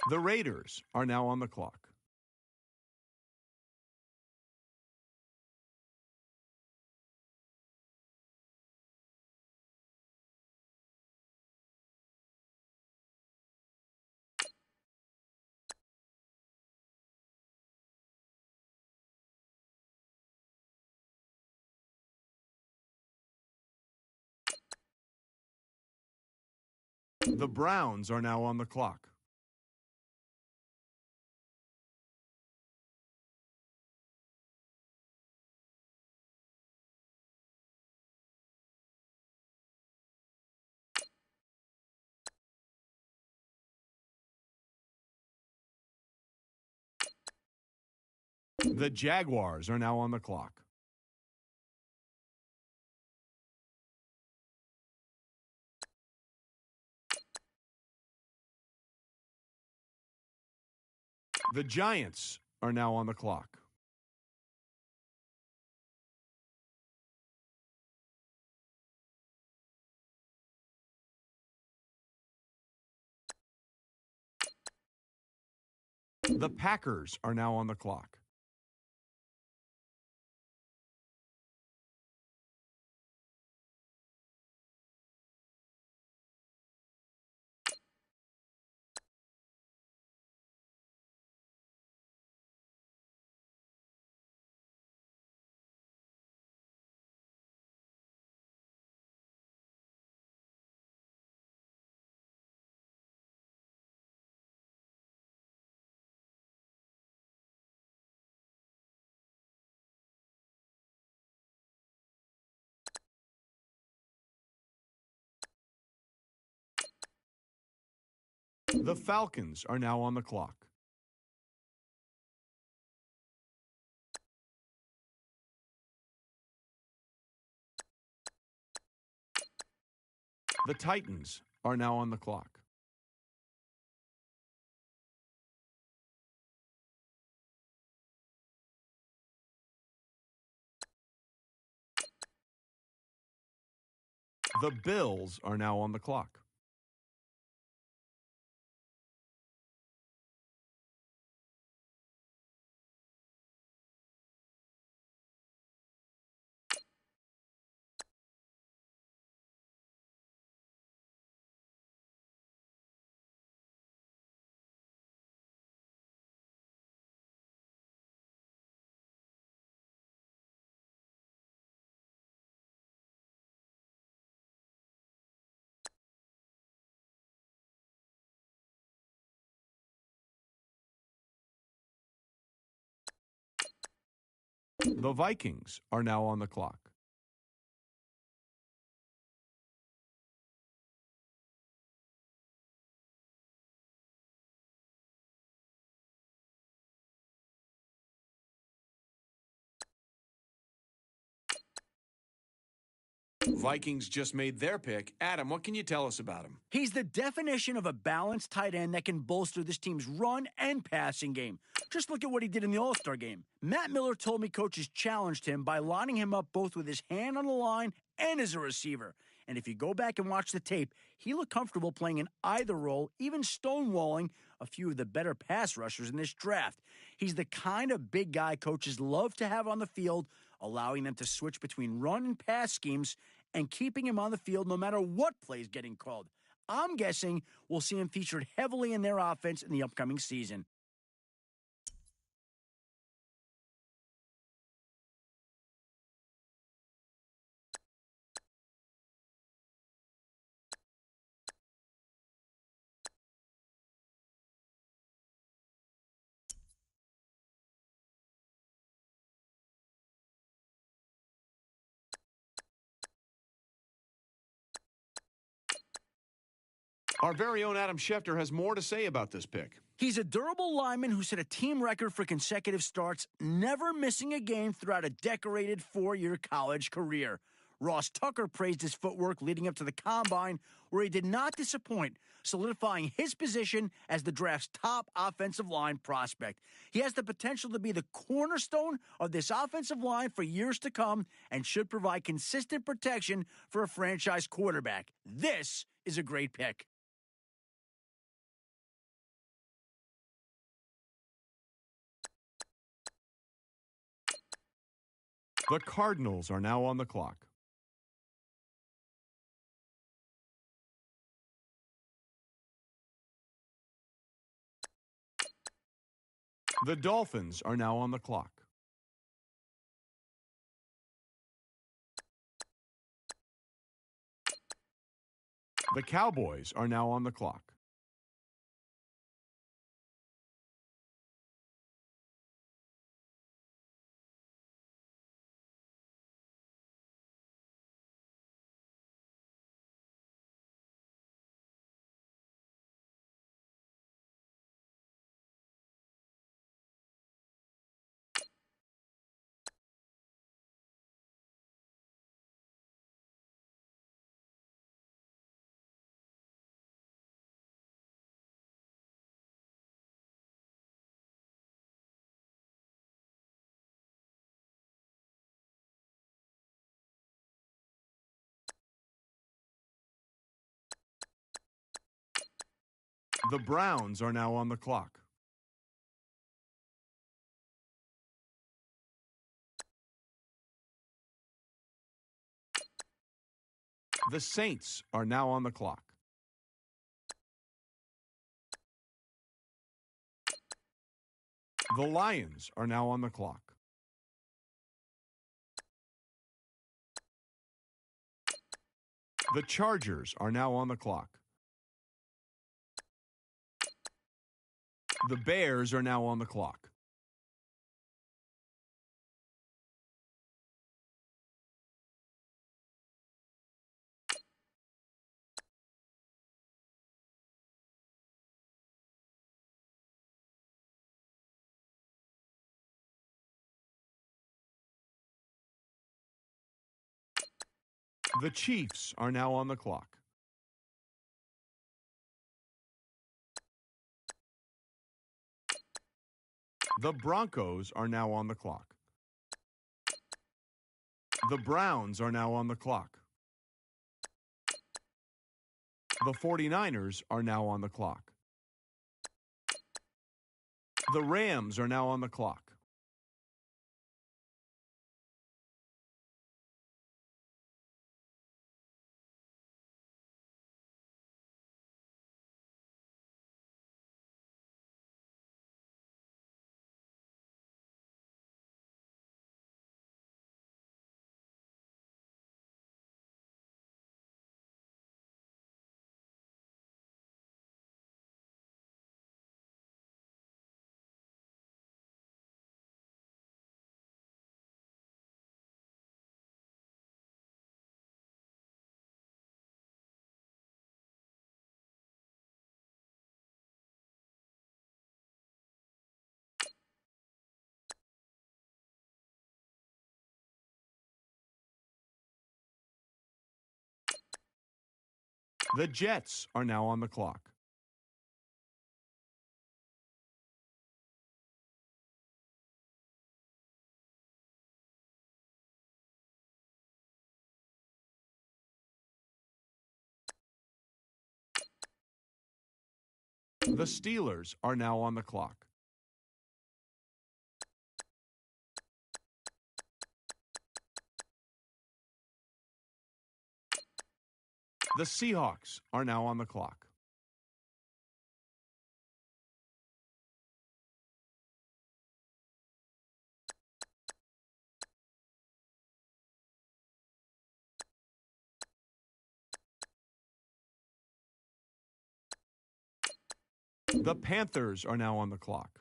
The Raiders are now on the clock. The Browns are now on the clock. The Jaguars are now on the clock. The Giants are now on the clock. The Packers are now on the clock. The Falcons are now on the clock. The Titans are now on the clock. The Bills are now on the clock. The Vikings are now on the clock. Vikings just made their pick. Adam, what can you tell us about him? He's the definition of a balanced tight end that can bolster this team's run and passing game. Just look at what he did in the All-Star game. Matt Miller told me coaches challenged him by lining him up both with his hand on the line and as a receiver. And if you go back and watch the tape, he looked comfortable playing in either role, even stonewalling a few of the better pass rushers in this draft. He's the kind of big guy coaches love to have on the field, allowing them to switch between run and pass schemes and keeping him on the field no matter what play is getting called. I'm guessing we'll see him featured heavily in their offense in the upcoming season. Our very own Adam Schefter has more to say about this pick. He's a durable lineman who set a team record for consecutive starts, never missing a game throughout a decorated 4-year college career. Ross Tucker praised his footwork leading up to the combine, where he did not disappoint, solidifying his position as the draft's top offensive line prospect. He has the potential to be the cornerstone of this offensive line for years to come and should provide consistent protection for a franchise quarterback. This is a great pick. The Cardinals are now on the clock. The Dolphins are now on the clock. The Cowboys are now on the clock. The Browns are now on the clock. The Saints are now on the clock. The Lions are now on the clock. The Chargers are now on the clock. The Bears are now on the clock. The Chiefs are now on the clock. The Broncos are now on the clock. The Browns are now on the clock. The 49ers are now on the clock. The Rams are now on the clock. The Jets are now on the clock. The Steelers are now on the clock. The Seahawks are now on the clock. The Panthers are now on the clock.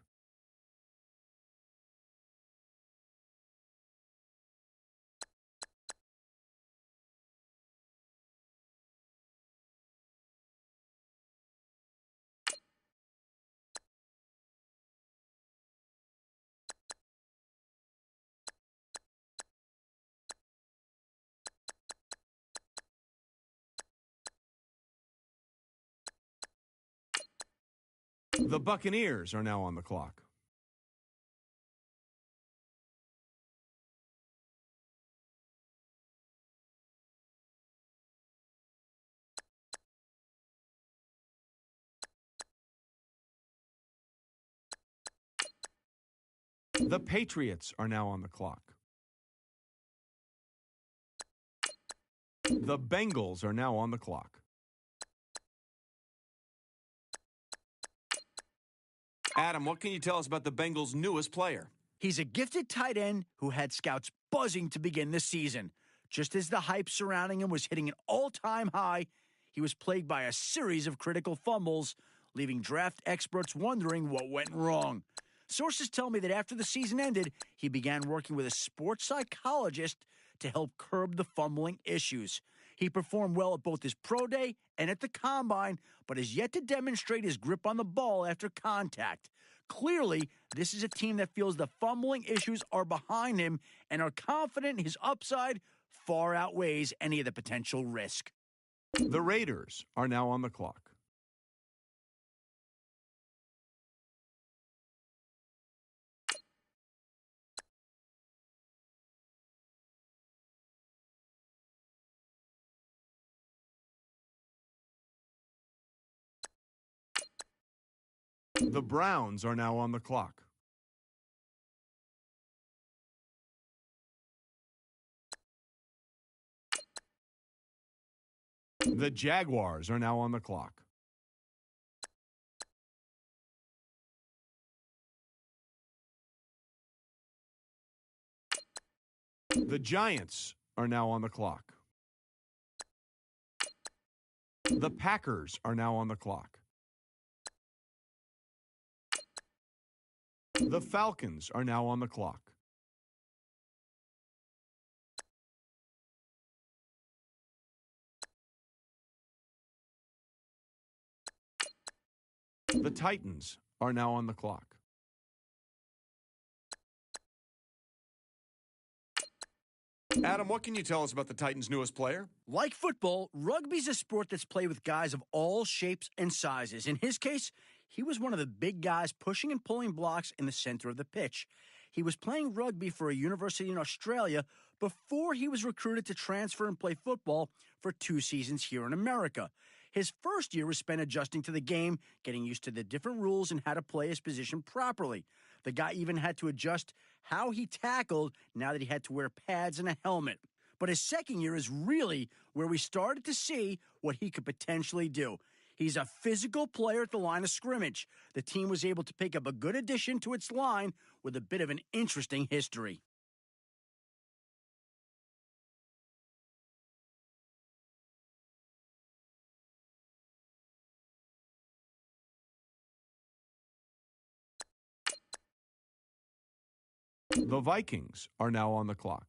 The Buccaneers are now on the clock. The Patriots are now on the clock. The Bengals are now on the clock. Adam, what can you tell us about the Bengals' newest player? He's a gifted tight end who had scouts buzzing to begin the season. Just as the hype surrounding him was hitting an all-time high, he was plagued by a series of critical fumbles, leaving draft experts wondering what went wrong. Sources tell me that after the season ended, he began working with a sports psychologist to help curb the fumbling issues. He performed well at both his pro day and at the combine, but has yet to demonstrate his grip on the ball after contact. Clearly, this is a team that feels the fumbling issues are behind him and are confident his upside far outweighs any of the potential risk. The Raiders are now on the clock. The Browns are now on the clock. The Jaguars are now on the clock. The Giants are now on the clock. The Packers are now on the clock. The Falcons are now on the clock. The Titans are now on the clock. Adam, what can you tell us about the Titans' newest player? Like football, rugby's a sport that's played with guys of all shapes and sizes. In his case, he was one of the big guys pushing and pulling blocks in the center of the pitch. He was playing rugby for a university in Australia before he was recruited to transfer and play football for 2 seasons here in America. His first year was spent adjusting to the game, getting used to the different rules and how to play his position properly. The guy even had to adjust how he tackled now that he had to wear pads and a helmet. But his second year is really where we started to see what he could potentially do. He's a physical player at the line of scrimmage. The team was able to pick up a good addition to its line with a bit of an interesting history. The Vikings are now on the clock.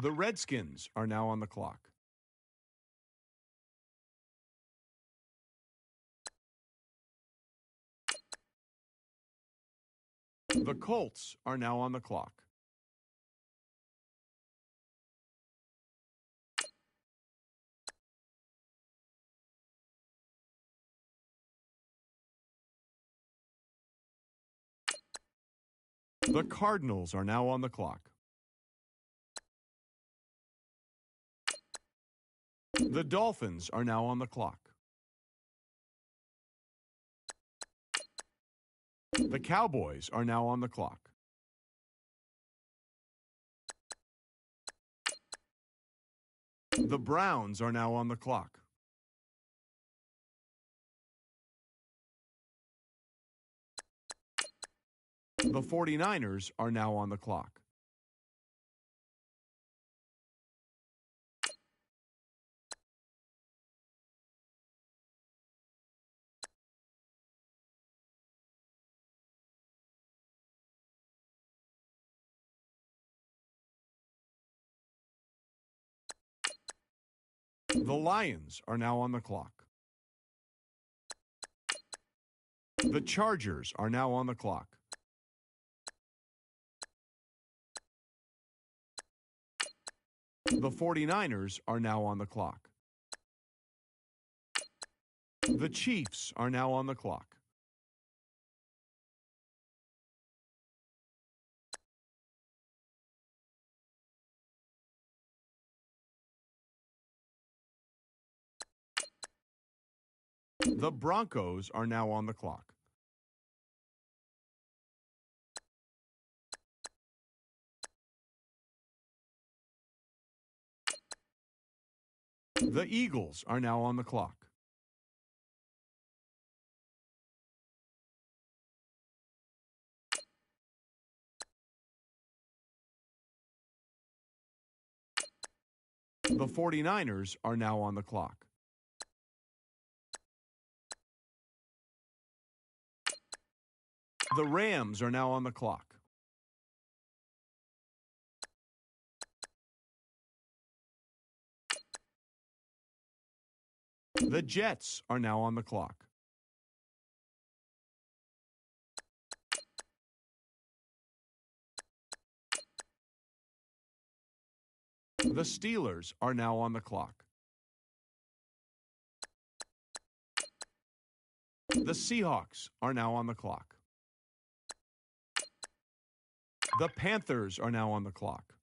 The Redskins are now on the clock. The Colts are now on the clock. The Cardinals are now on the clock. The Dolphins are now on the clock. The Cowboys are now on the clock. The Browns are now on the clock. The 49ers are now on the clock. The Lions are now on the clock. The Chargers are now on the clock. The 49ers are now on the clock. The Chiefs are now on the clock. The Broncos are now on the clock. The Eagles are now on the clock. The 49ers are now on the clock. The Rams are now on the clock. The Jets are now on the clock. The Steelers are now on the clock. The Seahawks are now on the clock. The Panthers are now on the clock.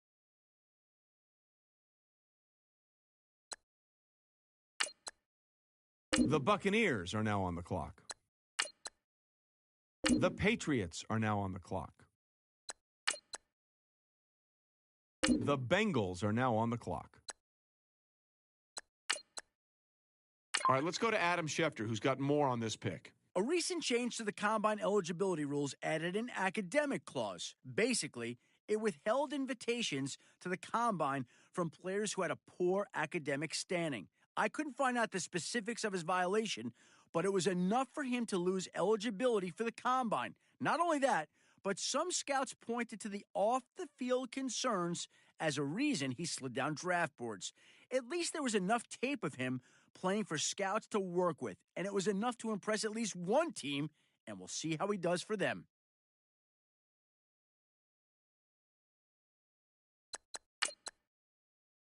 The Buccaneers are now on the clock. The Patriots are now on the clock. The Bengals are now on the clock. All right, let's go to Adam Schefter, who's got more on this pick. A recent change to the combine eligibility rules added an academic clause. Basically, it withheld invitations to the combine from players who had a poor academic standing. I couldn't find out the specifics of his violation, but it was enough for him to lose eligibility for the combine. Not only that, but some scouts pointed to the off-the-field concerns as a reason he slid down draft boards. At least there was enough tape of him playing for scouts to work with, and it was enough to impress at least one team, and we'll see how he does for them.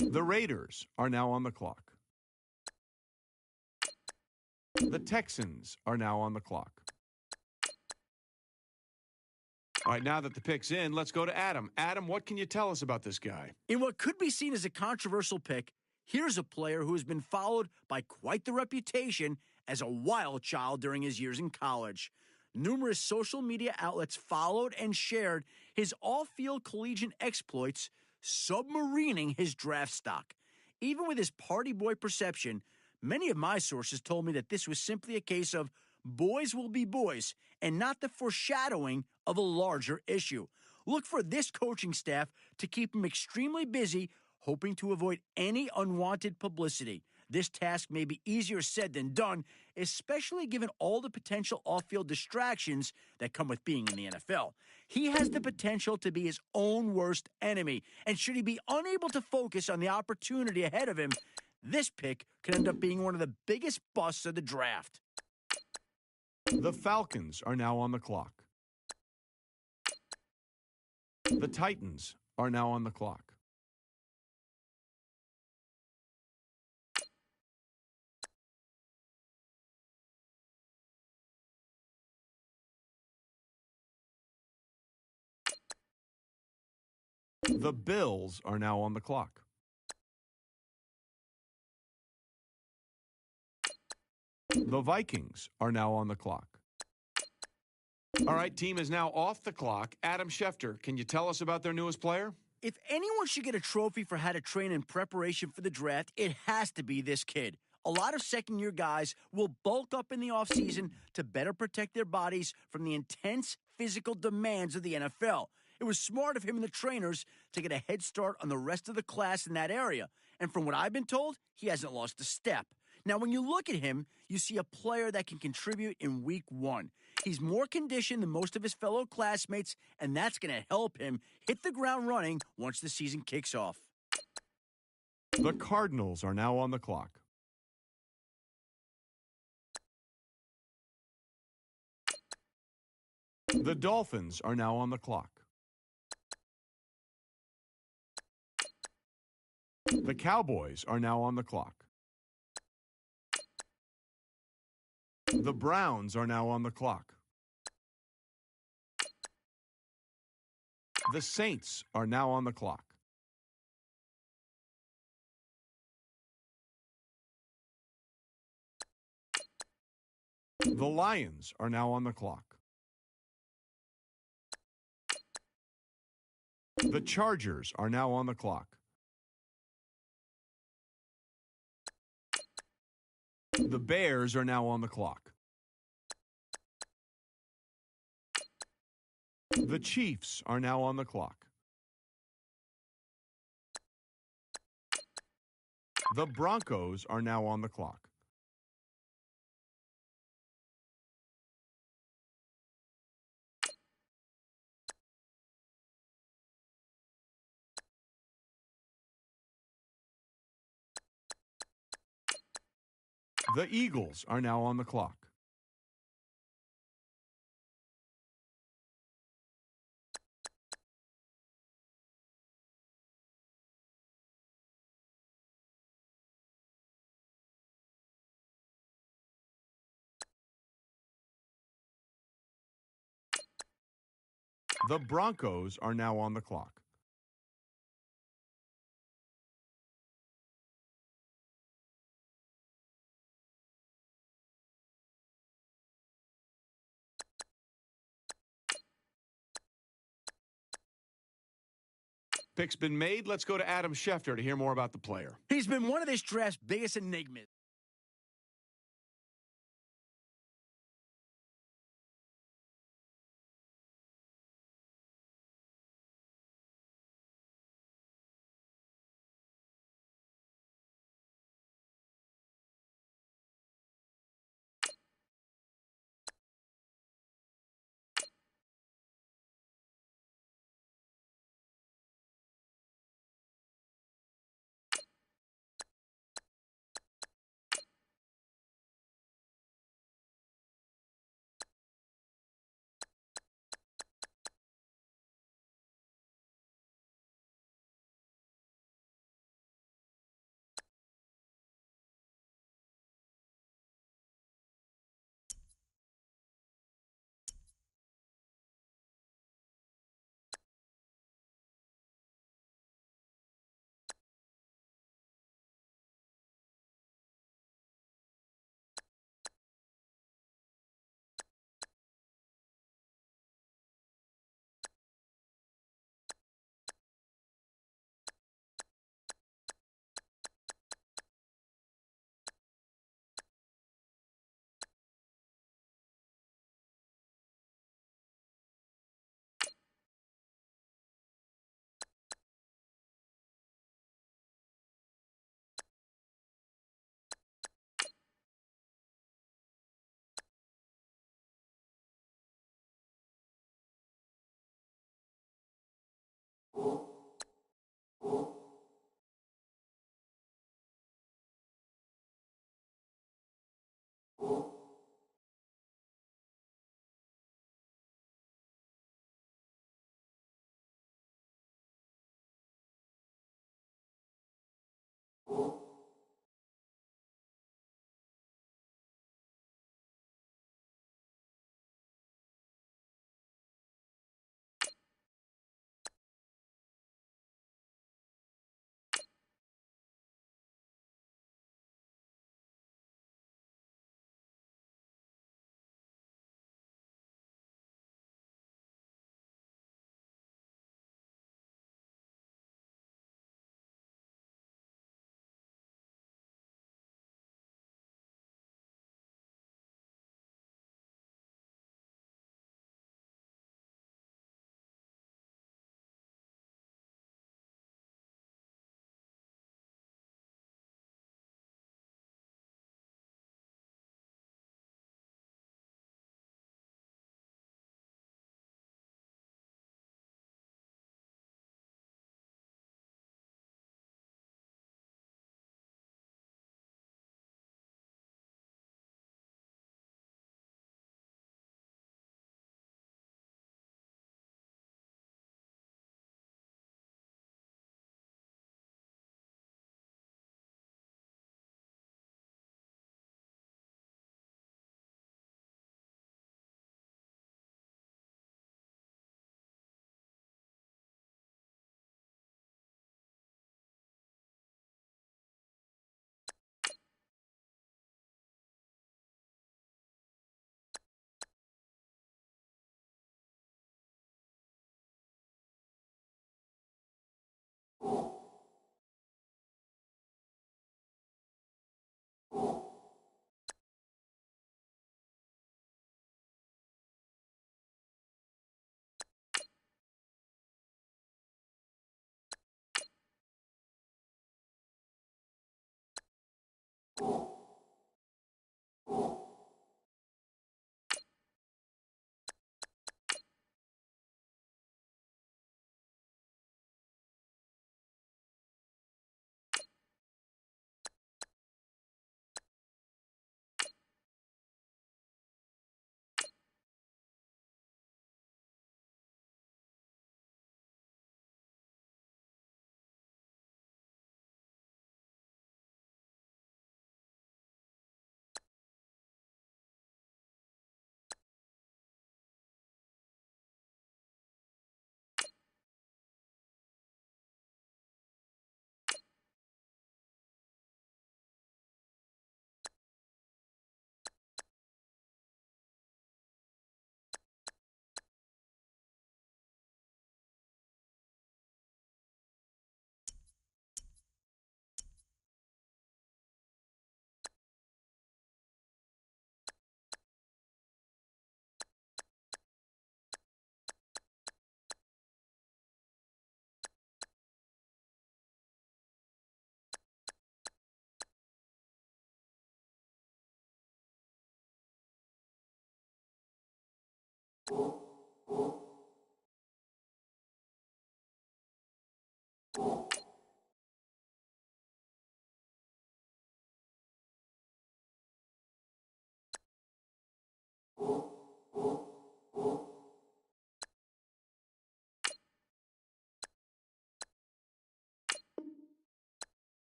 The Raiders are now on the clock. The Texans are now on the clock. All right, now that the pick's in, let's go to Adam. Adam, what can you tell us about this guy? In what could be seen as a controversial pick, here's a player who has been followed by quite the reputation as a wild child during his years in college. Numerous social media outlets followed and shared his off-field collegiate exploits, submarining his draft stock. Even with his party boy perception, many of my sources told me that this was simply a case of boys will be boys and not the foreshadowing of a larger issue. Look for this coaching staff to keep him extremely busy, hoping to avoid any unwanted publicity. This task may be easier said than done, especially given all the potential off-field distractions that come with being in the NFL. He has the potential to be his own worst enemy, and should he be unable to focus on the opportunity ahead of him, this pick could end up being one of the biggest busts of the draft. The Falcons are now on the clock. The Titans are now on the clock. The Bills are now on the clock. The Vikings are now on the clock. All right, team is now off the clock. Adam Schefter, can you tell us about their newest player? If anyone should get a trophy for how to train in preparation for the draft, it has to be this kid. A lot of second-year guys will bulk up in the offseason to better protect their bodies from the intense physical demands of the NFL. It was smart of him and the trainers to get a head start on the rest of the class in that area. And from what I've been told, he hasn't lost a step. Now, when you look at him, you see a player that can contribute in week one. He's more conditioned than most of his fellow classmates, and that's going to help him hit the ground running once the season kicks off. The Cardinals are now on the clock. The Dolphins are now on the clock. The Cowboys are now on the clock. The Browns are now on the clock. The Saints are now on the clock. The Lions are now on the clock. The Chargers are now on the clock. The Bears are now on the clock. The Chiefs are now on the clock. The Broncos are now on the clock. The Eagles are now on the clock. The Broncos are now on the clock. Pick's been made. Let's go to Adam Schefter to hear more about the player. He's been one of this draft's biggest enigmas.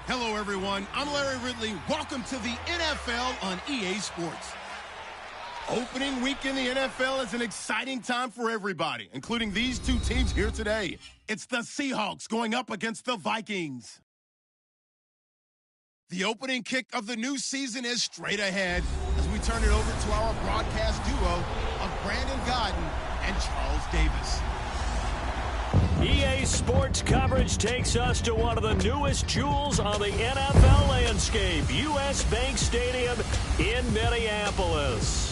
Hello, everyone. I'm Larry Ridley. Welcome to the NFL on EA Sports. Opening week in the NFL is an exciting time for everybody, including these two teams here today. It's the Seahawks going up against the Vikings. The opening kick of the new season is straight ahead as we turn it over to our broadcast duo of Brandon Godden and Charles Davis. EA Sports coverage takes us to one of the newest jewels on the NFL landscape. landscape, U.S. Bank Stadium in Minneapolis.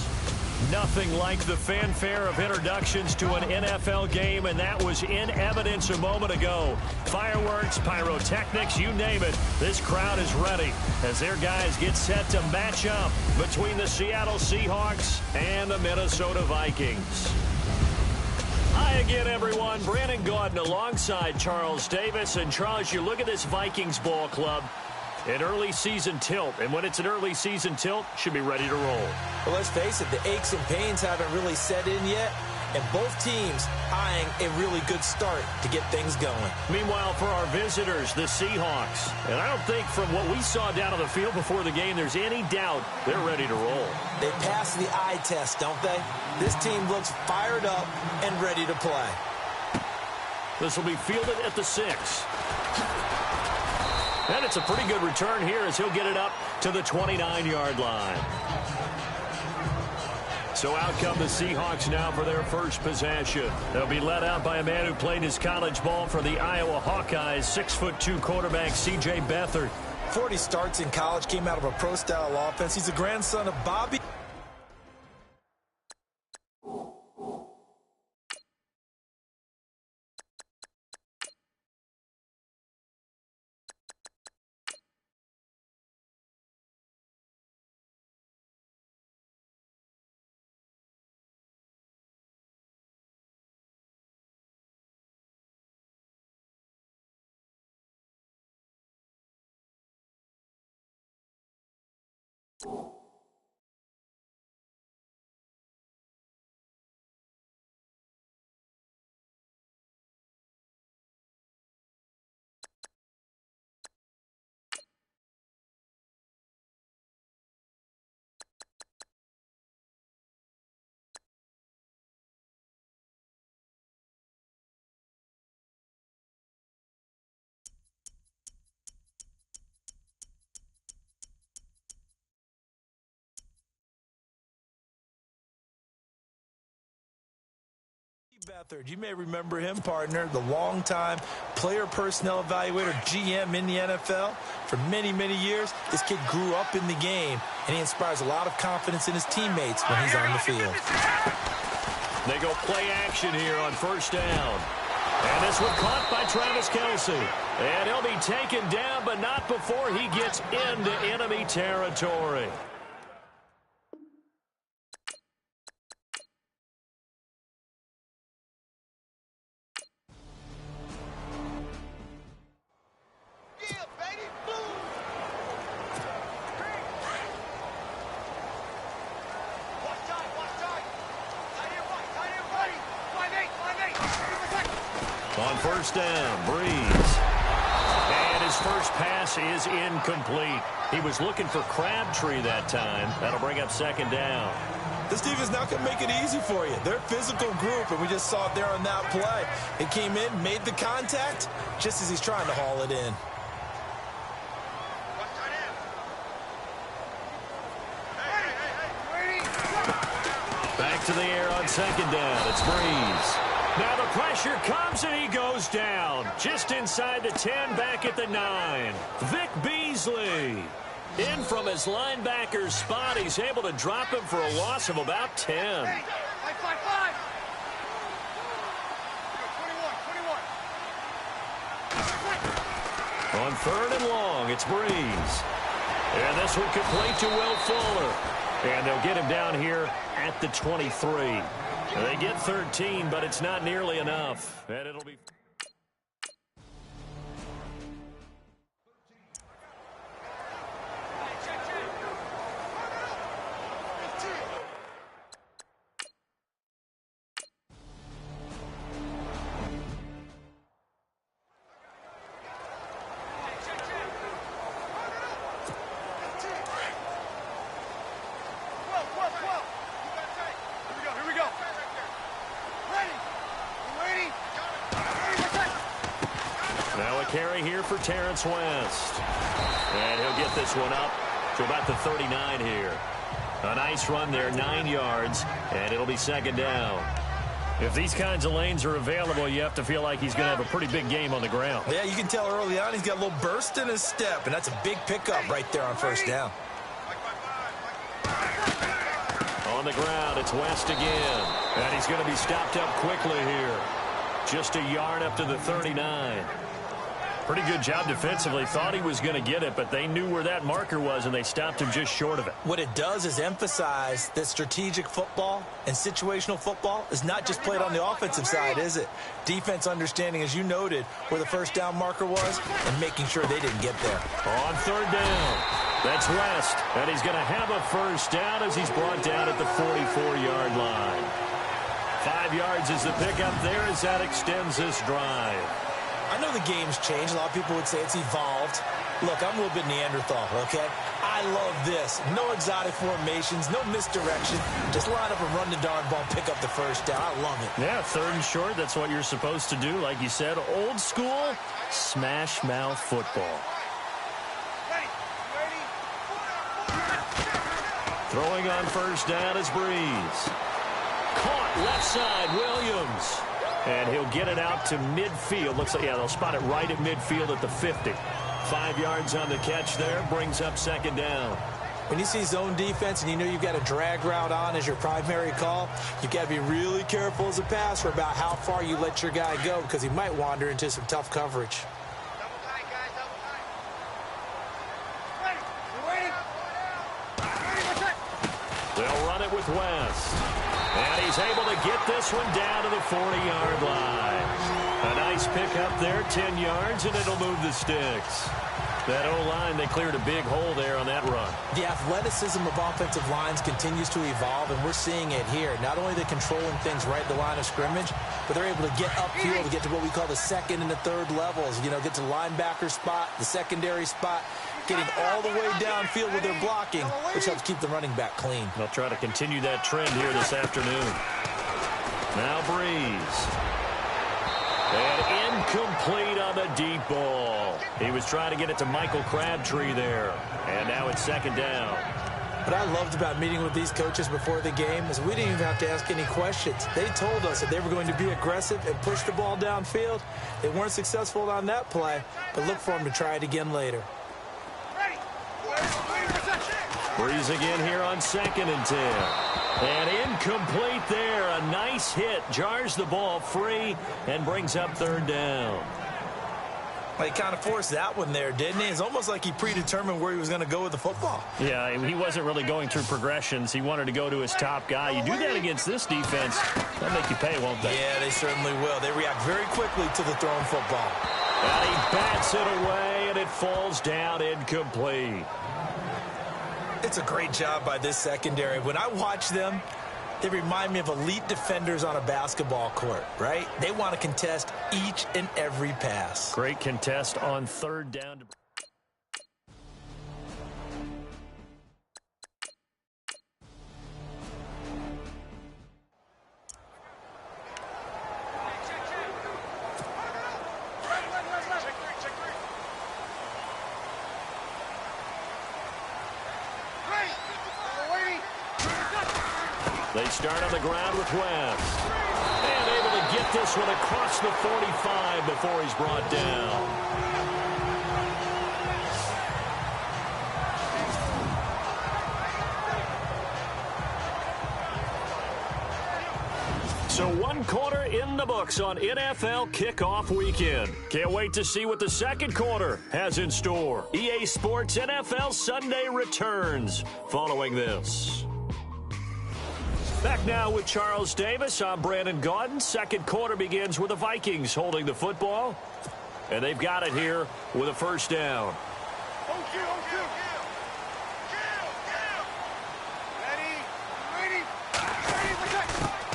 Nothing like the fanfare of introductions to an NFL game, and that was in evidence a moment ago. Fireworks, pyrotechnics, you name it. This crowd is ready as their guys get set to match up between the Seattle Seahawks and the Minnesota Vikings. Hi again, everyone. Brandon Gaudin alongside Charles Davis. And Charles, you look at this Vikings ball club, an early season tilt. And when it's an early season tilt, should be ready to roll. Well, let's face it, the aches and pains haven't really set in yet. And both teams eyeing a really good start to get things going. Meanwhile, for our visitors, the Seahawks. And I don't think from what we saw down on the field before the game, there's any doubt they're ready to roll. They passed the eye test, don't they? This team looks fired up and ready to play. This will be fielded at the 6. And it's a pretty good return here as he'll get it up to the 29-yard line. So out come the Seahawks now for their first possession. They'll be led out by a man who played his college ball for the Iowa Hawkeyes, 6'2" quarterback C.J. Beathard. 40 starts in college, came out of a pro-style offense. He's the grandson of Bobby. Beathard, you may remember him, partner, the longtime player personnel evaluator, GM in the NFL for many, many years. This kid grew up in the game, and he inspires a lot of confidence in his teammates when he's on the field. They go play action here on first down. And this one caught by Travis Kelce. And he'll be taken down, but not before he gets into enemy territory. On first down, Breeze. And his first pass is incomplete. He was looking for Crabtree that time. That'll bring up second down. This defense not going to make it easy for you. They're a physical group, and we just saw it there on that play. It came in, made the contact, just as he's trying to haul it in. Back to the air on second down. It's Breeze. Now the pressure comes and he goes down. Just inside the 10, back at the 9. Vic Beasley. In from his linebacker's spot. He's able to drop him for a loss of about 10. Hey, 5. On third and long, it's Breeze. And this one complete to Will Fuller. And they'll get him down here at the 23. They get 13, but it's not nearly enough. And it'll be... Carry here for Terrence West. And he'll get this one up to about the 39 here. A nice run there, 9 yards, and it'll be second down. If these kinds of lanes are available, you have to feel like he's going to have a pretty big game on the ground. Yeah, you can tell early on he's got a little burst in his step, and that's a big pickup right there on first down. On the ground, it's West again. And he's going to be stopped up quickly here. Just a yard up to the 39. Pretty good job defensively. Thought he was going to get it, but they knew where that marker was, and they stopped him just short of it. What it does is emphasize that strategic football and situational football is not just played on the offensive side, is it? Defense understanding, as you noted, where the first down marker was and making sure they didn't get there. On third down, that's West, and he's going to have a first down as he's brought down at the 44-yard line. 5 yards is the pickup there as that extends this drive. I know the game's changed. A lot of people would say it's evolved. Look, I'm a little bit Neanderthal, okay? I love this. No exotic formations, no misdirection. Just line up and run the darn ball, pick up the first down. I love it. Yeah, third and short, that's what you're supposed to do. Like you said, old school, smash mouth football. Throwing on first down is Breeze. Caught left side, Williams. And he'll get it out to midfield. Looks like, yeah, they'll spot it right at midfield at the 50. 5 yards on the catch there. Brings up second down. When you see zone defense and you know you've got a drag route on as your primary call, you've got to be really careful as a passer about how far you let your guy go because he might wander into some tough coverage. They'll run it with West. And he's able to get this one down to the 40-yard line. A nice pickup there, 10 yards, and it'll move the sticks. That O-line, they cleared a big hole there on that run. The athleticism of offensive lines continues to evolve, and we're seeing it here. Not only are they controlling things right at the line of scrimmage, but they're able to get upfield to get to what we call the second and the third levels. You know, get to the linebacker spot, the secondary spot, getting all the way downfield with their blocking, which helps keep the running back clean. They'll try to continue that trend here this afternoon. Now Breeze. And incomplete on the deep ball. He was trying to get it to Michael Crabtree there. And now it's second down. What I loved about meeting with these coaches before the game is we didn't even have to ask any questions. They told us that they were going to be aggressive and push the ball downfield. They weren't successful on that play, but look for them to try it again later. Breeze again here on 2nd and 10. And incomplete there. A nice hit. Jars the ball free and brings up third down. Well, he kind of forced that one there, didn't he? It's almost like he predetermined where he was going to go with the football. Yeah, he wasn't really going through progressions. He wanted to go to his top guy. You do that against this defense, they'll make you pay, won't they? Yeah, they certainly will. They react very quickly to the thrown football. And he bats it away, and it falls down incomplete. It's a great job by this secondary. When I watch them, they remind me of elite defenders on a basketball court, right? They want to contest each and every pass. Great contest on third down. They start on the ground with West. And able to get this one across the 45 before he's brought down. So 1 quarter in the books on NFL kickoff weekend. Can't wait to see what the second quarter has in store. EA Sports NFL Sunday returns following this. Back now with Charles Davis. I'm Brandon Gaudin. Second quarter begins with the Vikings holding the football. And they've got it here with a first down.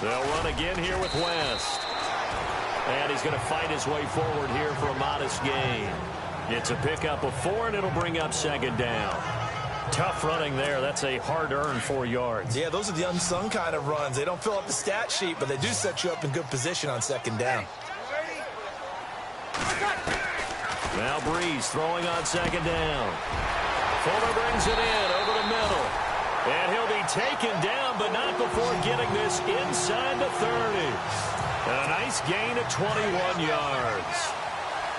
They'll run again here with West. And he's going to fight his way forward here for a modest gain. It's a pickup of 4, and it'll bring up second down. Tough running there. That's a hard-earned 4 yards. Yeah, those are the unsung kind of runs. They don't fill up the stat sheet, but they do set you up in good position on second down. Now Breeze throwing on second down. Fuller brings it in over the middle. And he'll be taken down, but not before getting this inside the 30. And a nice gain of 21 yards.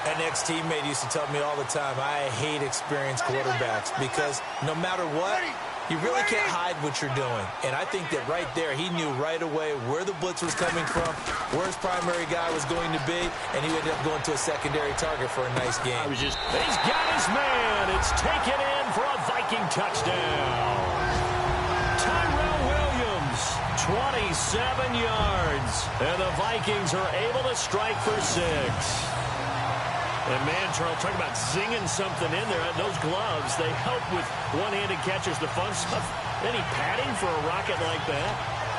An ex-teammate used to tell me all the time, I hate experienced quarterbacks because no matter what, you really can't hide what you're doing. And I think that right there, he knew right away where the blitz was coming from, where his primary guy was going to be, and he ended up going to a secondary target for a nice game. He's got his man. It's taken in for a Viking touchdown. Tyrell Williams, 27 yards. And the Vikings are able to strike for 6. And, man, Charles, talk about zinging something in there. Those gloves, they help with one-handed catches, the fun stuff. Any padding for a rocket like that?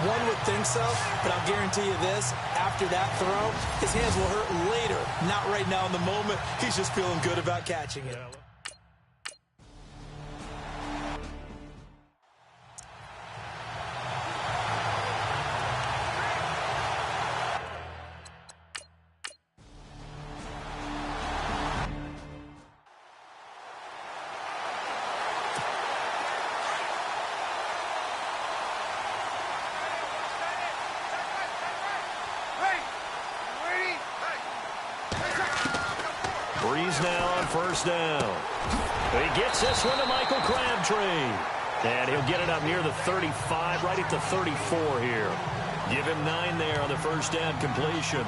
One would think so, but I'll guarantee you this. After that throw, his hands will hurt later. Not right now in the moment. He's just feeling good about catching it. Breeze now on first down. He gets this one to Michael Crabtree. And he'll get it up near the 35, right at the 34 here. Give him 9 there on the first down completion.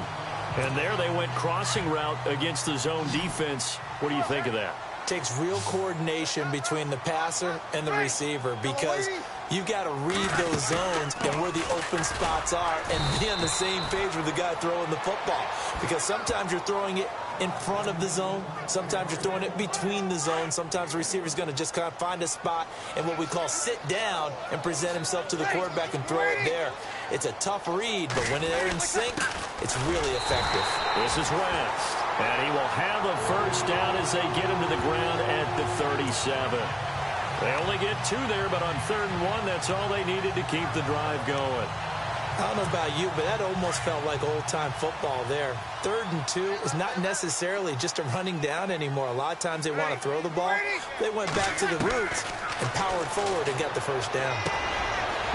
And there they went crossing route against the zone defense. What do you think of that? Takes real coordination between the passer and the receiver because you've got to read those zones and where the open spots are and be on the same page with the guy throwing the football. Because sometimes you're throwing it in front of the zone. Sometimes you're throwing it between the zones. Sometimes the receiver's going to just kind of find a spot and what we call sit down and present himself to the quarterback and throw it there. It's a tough read, but when they're in sync, it's really effective. This is West. And he will have a first down as they get him to the ground at the 37. They only get 2 there, but on 3rd and 1, that's all they needed to keep the drive going. I don't know about you, but that almost felt like old-time football there. 3rd and 2 is not necessarily just a running down anymore. A lot of times they want to throw the ball. They went back to the roots and powered forward and got the first down.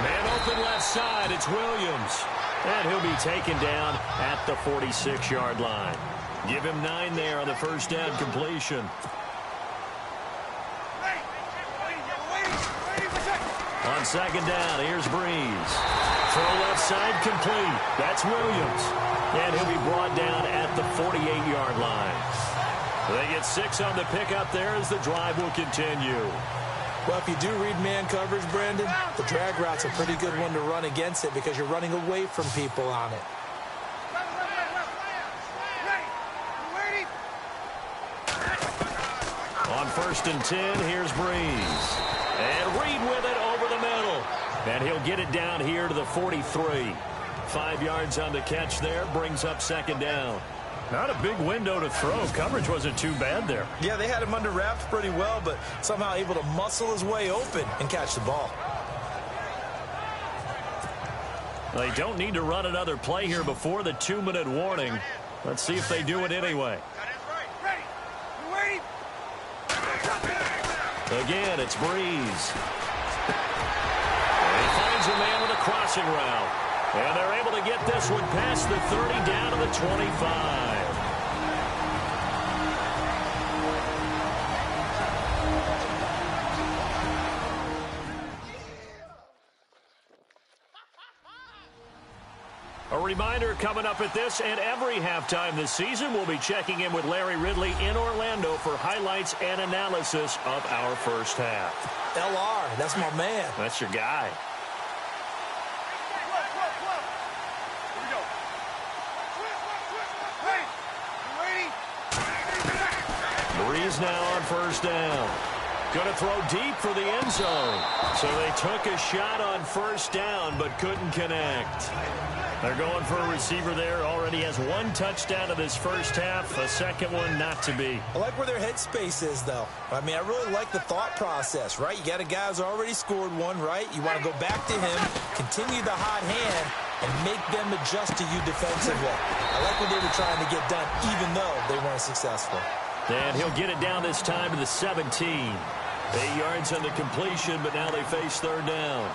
Man open left side, it's Williams. And he'll be taken down at the 46-yard line. Give him 9 there on the first down completion. On 2nd down, here's Breeze. Throw left side complete. That's Williams. And he'll be brought down at the 48-yard line. They get 6 on the pickup there as the drive will continue. Well, if you do read man coverage, Brandon, the drag route's a pretty good one to run against it because you're running away from people on it. On 1st and 10, here's Breeze. And Reed with it over the middle. And he'll get it down here to the 43. 5 yards on the catch there, brings up 2nd down. Not a big window to throw. Coverage wasn't too bad there. Yeah, they had him under wraps pretty well, but somehow able to muscle his way open and catch the ball. They don't need to run another play here before the 2-minute warning. Let's see if they do it anyway. Again, it's Breeze. And he finds a man with a crossing route. And they're able to get this one past the 30 down to the 25. A reminder coming up at this and every halftime this season, we'll be checking in with Larry Ridley in Orlando for highlights and analysis of our first half. LR, that's my man. That's your guy. Breeze now on 1st down. Going to throw deep for the end zone. So they took a shot on 1st down but couldn't connect. They're going for a receiver there. Already has 1 touchdown of this first half. A 2nd one not to be. I like where their headspace is, though. I mean, I really like the thought process, right? You got a guy who's already scored 1, right? You want to go back to him, continue the hot hand, and make them adjust to you defensively. I like what they were trying to get done, even though they weren't successful. And he'll get it down this time to the 17. 8 yards on the completion, but now they face 3rd down.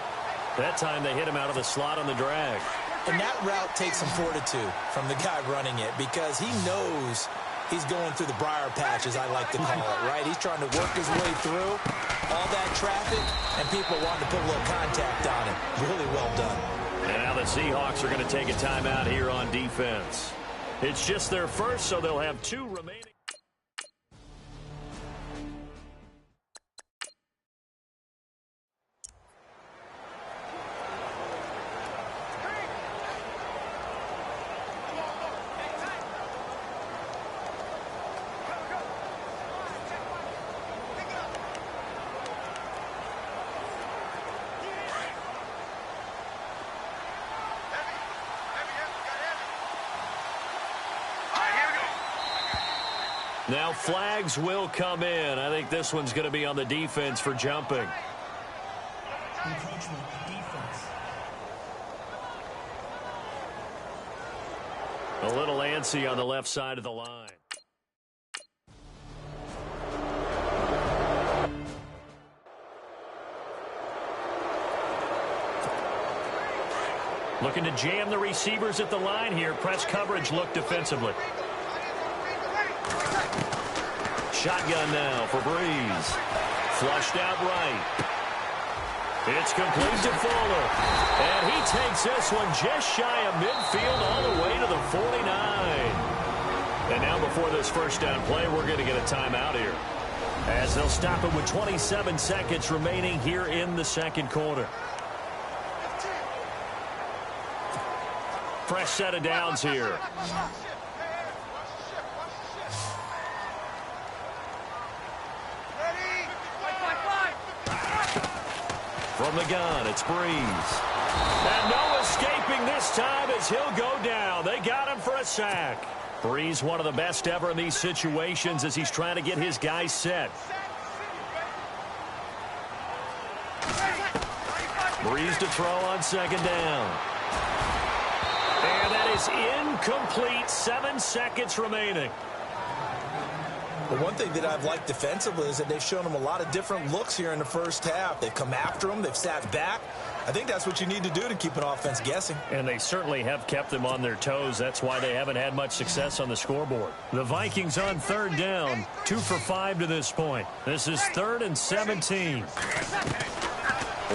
That time they hit him out of the slot on the drag. And that route takes some fortitude from the guy running it because he knows he's going through the briar patch, as I like to call it, right? He's trying to work his way through all that traffic, and people wanting to put a little contact on him. Really well done. And now the Seahawks are going to take a timeout here on defense. It's just their first, so they'll have 2 remaining. Now flags will come in. I think this one's going to be on the defense for jumping. A little antsy on the left side of the line. Looking to jam the receivers at the line here. Press coverage look defensively. Shotgun now for Breeze. Flushed out right. It's complete to Fuller. And he takes this one just shy of midfield all the way to the 49. And now before this first down play, we're going to get a timeout here, as they'll stop it with 27 seconds remaining here in the second quarter. Fresh set of downs here. From the gun, it's Breeze. And no escaping this time as he'll go down. They got him for a sack. Breeze, one of the best ever in these situations as he's trying to get his guys set. Breeze to throw on second down. And that is incomplete. 7 seconds remaining. But one thing that I've liked defensively is that they've shown him a lot of different looks here in the first half. They've come after him. They've sat back. I think that's what you need to do to keep an offense guessing. And they certainly have kept them on their toes. That's why they haven't had much success on the scoreboard. The Vikings on third down, 2 for 5 to this point. This is 3rd and 17.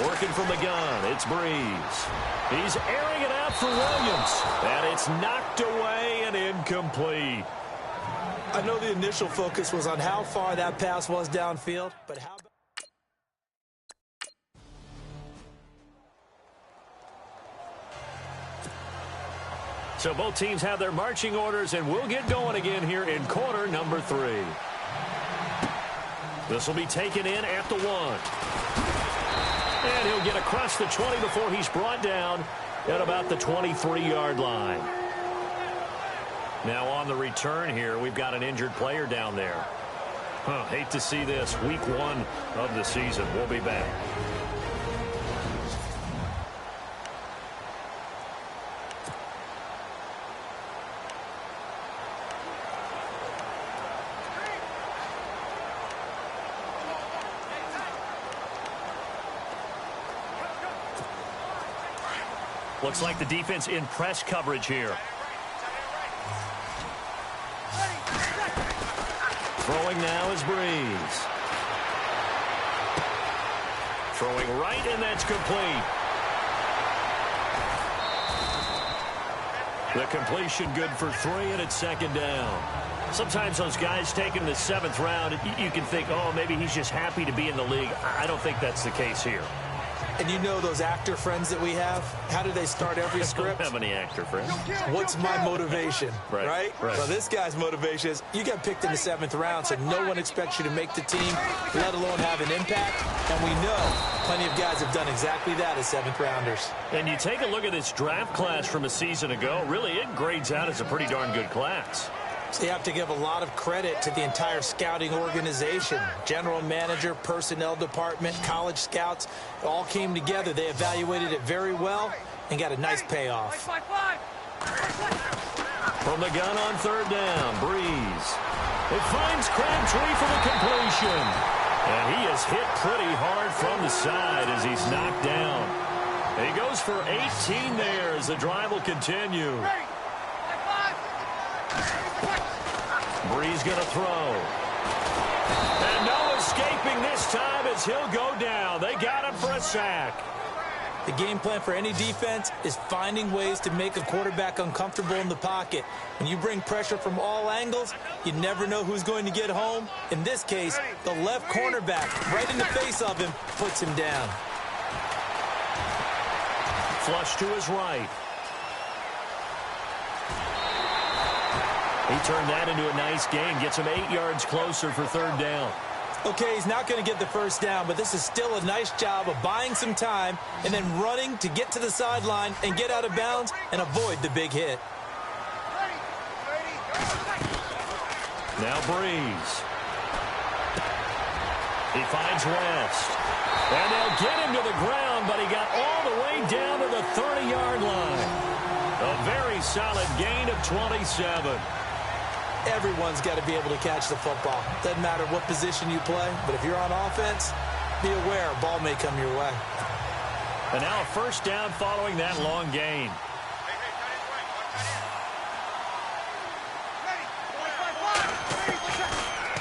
Working from the gun, it's Breeze. He's airing it out for Williams. And it's knocked away and incomplete. I know the initial focus was on how far that pass was downfield, but how about... So both teams have their marching orders, and we'll get going again here in quarter number 3. This will be taken in at the 1. And he'll get across the 20 before he's brought down at about the 23-yard line. Now on the return here, we've got an injured player down there. Hate to see this. Week 1 of the season. We'll be back. Looks like the defense in press coverage here. Throwing now is Breeze. Throwing right, and that's complete. The completion good for 3, and it's second down. Sometimes those guys taken in the 7th round, you can think, oh, maybe he's just happy to be in the league. I don't think that's the case here. And you know those actor friends that we have? How do they start every script? I don't have any actor friends. What's my motivation, right? Well, this guy's motivation is you got picked in the 7th round, so no one expects you to make the team, let alone have an impact. And we know plenty of guys have done exactly that as 7th-rounders. And you take a look at this draft class from a season ago, really it grades out as a pretty darn good class. So you have to give a lot of credit to the entire scouting organization. General manager, personnel department, college scouts, all came together. They evaluated it very well and got a nice payoff. From the gun on third down, Breeze. It finds Crabtree for the completion. And he is hit pretty hard from the side as he's knocked down. He goes for 18 there as the drive will continue. Bree's going to throw. And no escaping this time as he'll go down. They got him for a sack. The game plan for any defense is finding ways to make a quarterback uncomfortable in the pocket. When you bring pressure from all angles, you never know who's going to get home. In this case, the left cornerback, right in the face of him, puts him down. Flush to his right. He turned that into a nice gain. Gets him 8 yards closer for third down. Okay, he's not going to get the first down, but this is still a nice job of buying some time and then running to get to the sideline and get out of bounds and avoid the big hit. Now Breeze. He finds West. And they'll get him to the ground, but he got all the way down to the 30-yard line. A very solid gain of 27. Everyone's got to be able to catch the football. Doesn't matter what position you play, but if you're on offense, be aware a ball may come your way. And now a first down following that long gain.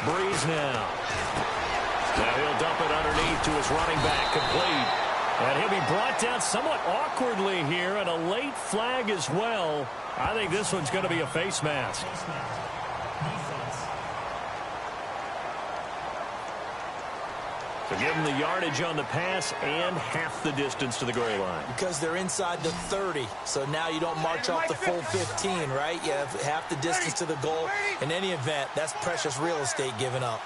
Breeze now. Now he'll dump it underneath to his running back, complete. And he'll be brought down somewhat awkwardly here, and a late flag as well. I think this one's going to be a face mask. So give them the yardage on the pass and half the distance to the goal line. Because they're inside the 30, so now you don't march off the full 15, right? You have half the distance to the goal. In any event, that's precious real estate given up.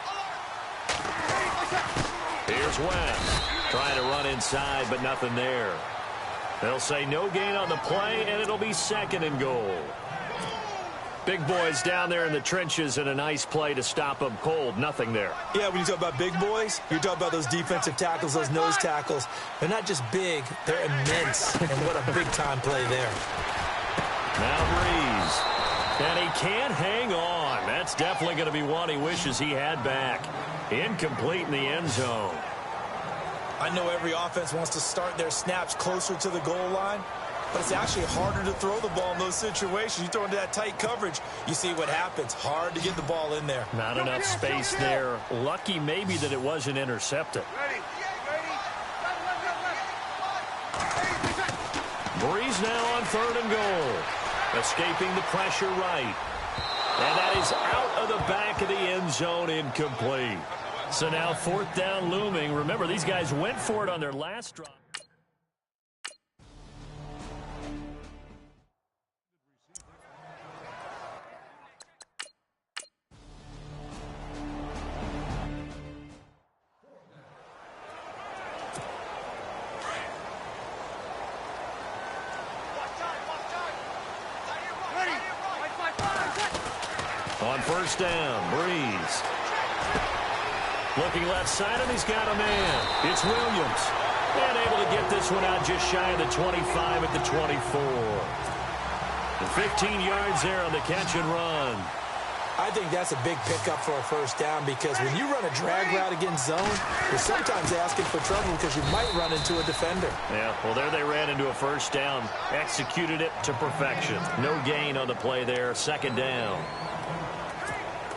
Here's West. Trying to run inside, but nothing there. They'll say no gain on the play, and it'll be second and goal. Big boys down there in the trenches, and a nice play to stop them cold. Nothing there. Yeah, when you talk about big boys, you're talking about those defensive tackles, those nose tackles. They're not just big, they're immense. And what a big-time play there. Now Breeze. And he can't hang on. That's definitely going to be one he wishes he had back. Incomplete in the end zone. I know every offense wants to start their snaps closer to the goal line, but it's actually harder to throw the ball in those situations. You throw into that tight coverage, you see what happens. Hard to get the ball in there. Not enough space there. Lucky maybe that it wasn't intercepted. Breeze now on third and goal. Escaping the pressure right. And that is out of the back of the end zone, incomplete. So now fourth down looming. Remember, these guys went for it on their last drive. On first down, Breeze. Looking left side, and he's got a man. It's Williams. And able to get this one out just shy of the 25 at the 24. And 15 yards there on the catch and run. I think that's a big pickup for a first down because when you run a drag route against zone, you're sometimes asking for trouble because you might run into a defender. Yeah, well, there they ran into a first down. Executed it to perfection. No gain on the play there. Second down.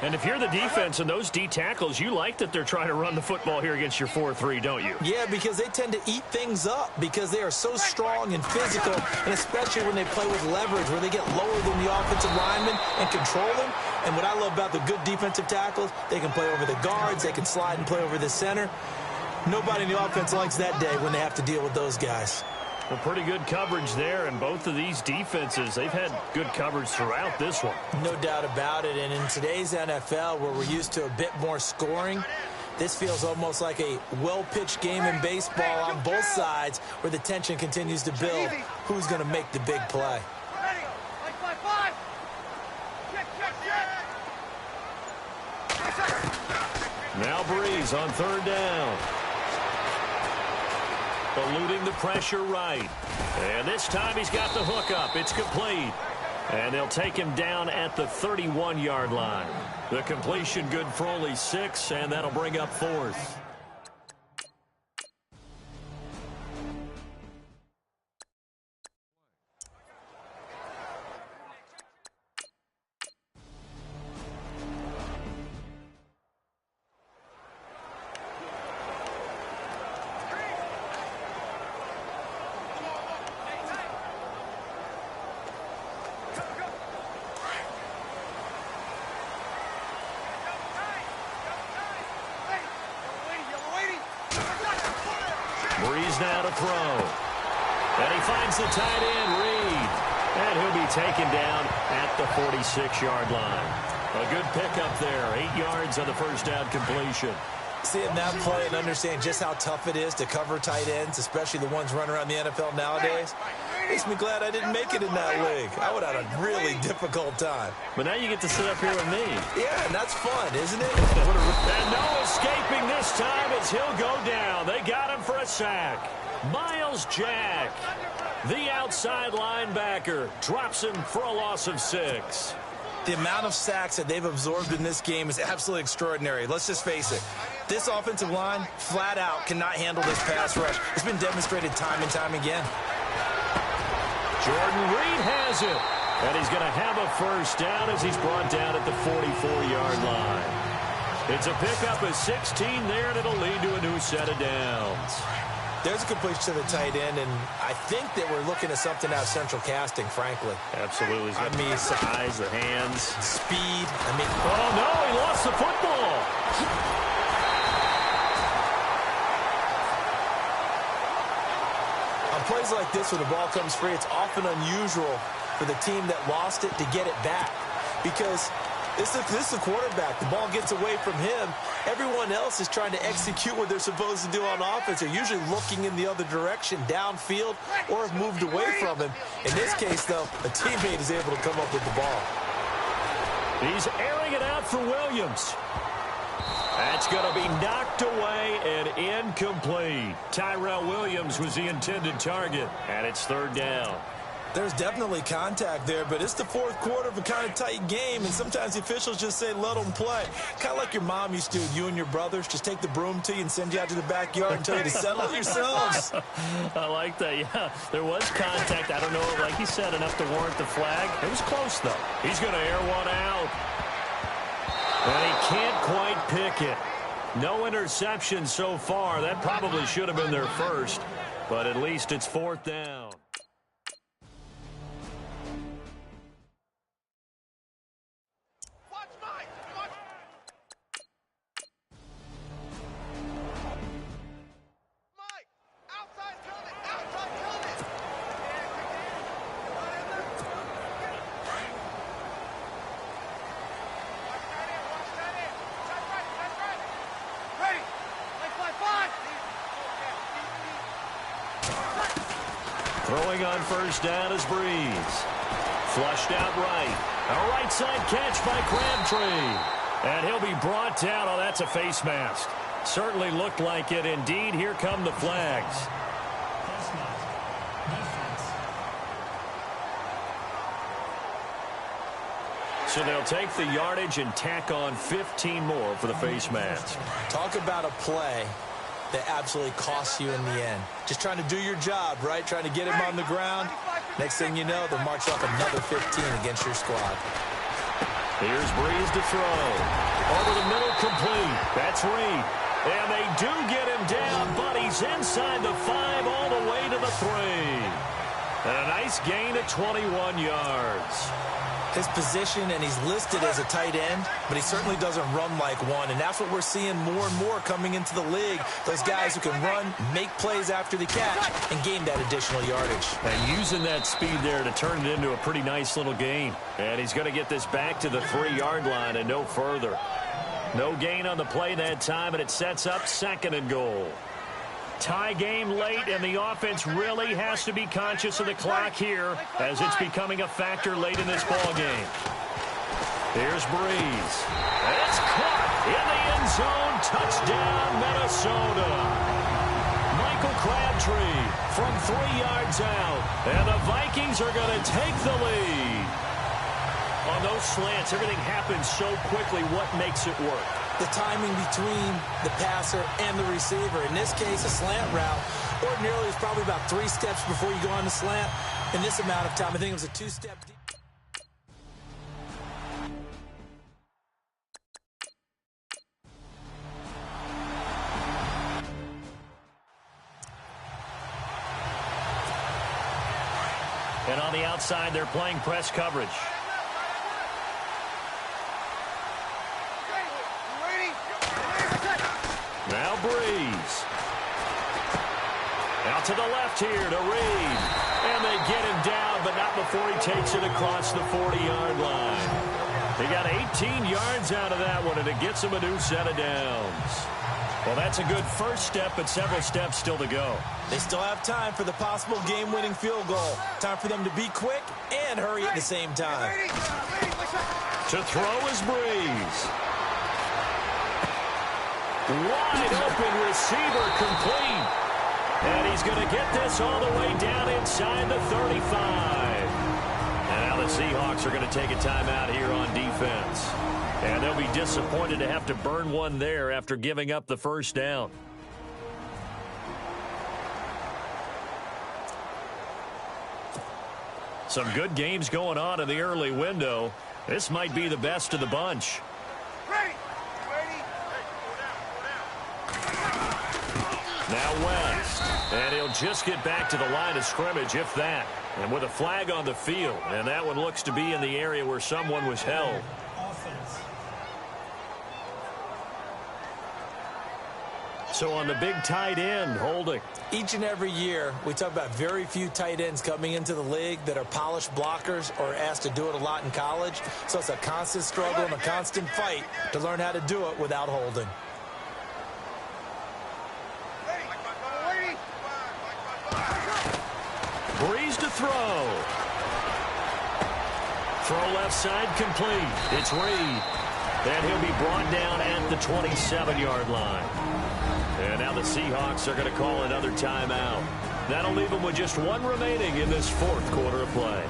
And if you're the defense and those D tackles, you like that they're trying to run the football here against your 4-3, don't you? Yeah, because they tend to eat things up because they are so strong and physical, and especially when they play with leverage where they get lower than the offensive linemen and control them. And what I love about the good defensive tackles, they can play over the guards, they can slide and play over the center. Nobody in the offense likes that day when they have to deal with those guys. Well, pretty good coverage there, and both of these defenses, they've had good coverage throughout this one. No doubt about it, and in today's NFL, where we're used to a bit more scoring, this feels almost like a well-pitched game in baseball on both sides where the tension continues to build. Who's going to make the big play? Now Breeze on third down. Eluding the pressure right. And this time he's got the hook up. It's complete. And they'll take him down at the 31-yard line. The completion good for only 6, and that'll bring up fourth. Breeze now to throw. And he finds the tight end, Reed. And he'll be taken down at the 46-yard line. A good pickup there. 8 yards on the first down completion. Seeing that play and understand just how tough it is to cover tight ends, especially the ones running around the NFL nowadays, makes me glad I didn't make it in that league. I would have had a really difficult time. But now you get to sit up here with me. Yeah, and that's fun, isn't it? And no escaping this time as he'll go down. They got him for a sack. Miles Jack, the outside linebacker, drops him for a loss of 6. The amount of sacks that they've absorbed in this game is absolutely extraordinary. Let's just face it. This offensive line, flat out, cannot handle this pass rush. It's been demonstrated time and time again. Jordan Reed has it. And he's going to have a first down as he's brought down at the 44-yard line. It's a pickup of 16 there, and it'll lead to a new set of downs. There's a completion to the tight end, and I think that we're looking at something out of central casting, frankly. Absolutely. I mean, size, the hands. Speed. Oh, no, he lost the football. On plays like this where the ball comes free, it's often unusual for the team that lost it to get it back because this is the quarterback. The ball gets away from him. Everyone else is trying to execute what they're supposed to do on offense. They're usually looking in the other direction, downfield, or have moved away from him. In this case, though, a teammate is able to come up with the ball. He's airing it out for Williams. That's going to be knocked away and incomplete. Tyrell Williams was the intended target, and it's third down. There's definitely contact there, but it's the fourth quarter of a kind of tight game, and sometimes the officials just say, let them play. Kind of like your mom used to, you and your brothers, just take the broom to you and send you out to the backyard and tell you to settle it yourselves. I like that, yeah. There was contact. I don't know, like you said, enough to warrant the flag. It was close, though. He's going to air one out. And he can't quite pick it. No interception so far. That probably should have been their first, but at least it's fourth down. Throwing on first down is Breeze. Flushed out right. A right side catch by Crabtree. And he'll be brought down. Oh, that's a face mask. Certainly looked like it. Indeed, here come the flags. So they'll take the yardage and tack on 15 more for the face mask. Talk about a play that absolutely costs you in the end. Just trying to do your job, right? Trying to get him on the ground. Next thing you know, they'll march off another 15 against your squad. Here's Breeze to throw. Over the middle, complete. That's Reed. And they do get him down, but he's inside the 5 all the way to the 3. And a nice gain of 21 yards. His position, and he's listed as a tight end, but he certainly doesn't run like one, and that's what we're seeing more and more coming into the league. Those guys who can run, make plays after the catch, and gain that additional yardage. And using that speed there to turn it into a pretty nice little gain. And he's going to get this back to the 3-yard line and no further. No gain on the play that time, and it sets up 2nd and goal. Tie game late, and the offense really has to be conscious of the clock here as it's becoming a factor late in this ball game. Here's Breeze. And it's caught in the end zone. Touchdown, Minnesota. Michael Crabtree from 3 yards out, and the Vikings are going to take the lead. On those slants, everything happens so quickly. What makes it work? The timing between the passer and the receiver. In this case, a slant route. Ordinarily, it's probably about 3 steps before you go on the slant. In this amount of time, I think it was a 2-step. And on the outside, they're playing press coverage. Now Breeze. Out to the left here to Reed. And they get him down, but not before he takes it across the 40-yard line. He got 18 yards out of that one, and it gets him a new set of downs. Well, that's a good first step, but several steps still to go. They still have time for the possible game-winning field goal. Time for them to be quick and hurry at the same time. To throw is Breeze. Wide open receiver complete. And he's going to get this all the way down inside the 35. And now the Seahawks are going to take a timeout here on defense. And they'll be disappointed to have to burn one there after giving up the first down. Some good games going on in the early window. This might be the best of the bunch. Now West. And he'll just get back to the line of scrimmage, if that. And with a flag on the field. And that one looks to be in the area where someone was held. So on the big tight end, holding. Each and every year, we talk about very few tight ends coming into the league that are polished blockers or asked to do it a lot in college. So it's a constant struggle and a constant fight to learn how to do it without holding. Breeze to throw. Throw left side complete. It's Reed. And he'll be brought down at the 27-yard line. And now the Seahawks are going to call another timeout. That'll leave them with just one remaining in this fourth quarter of play.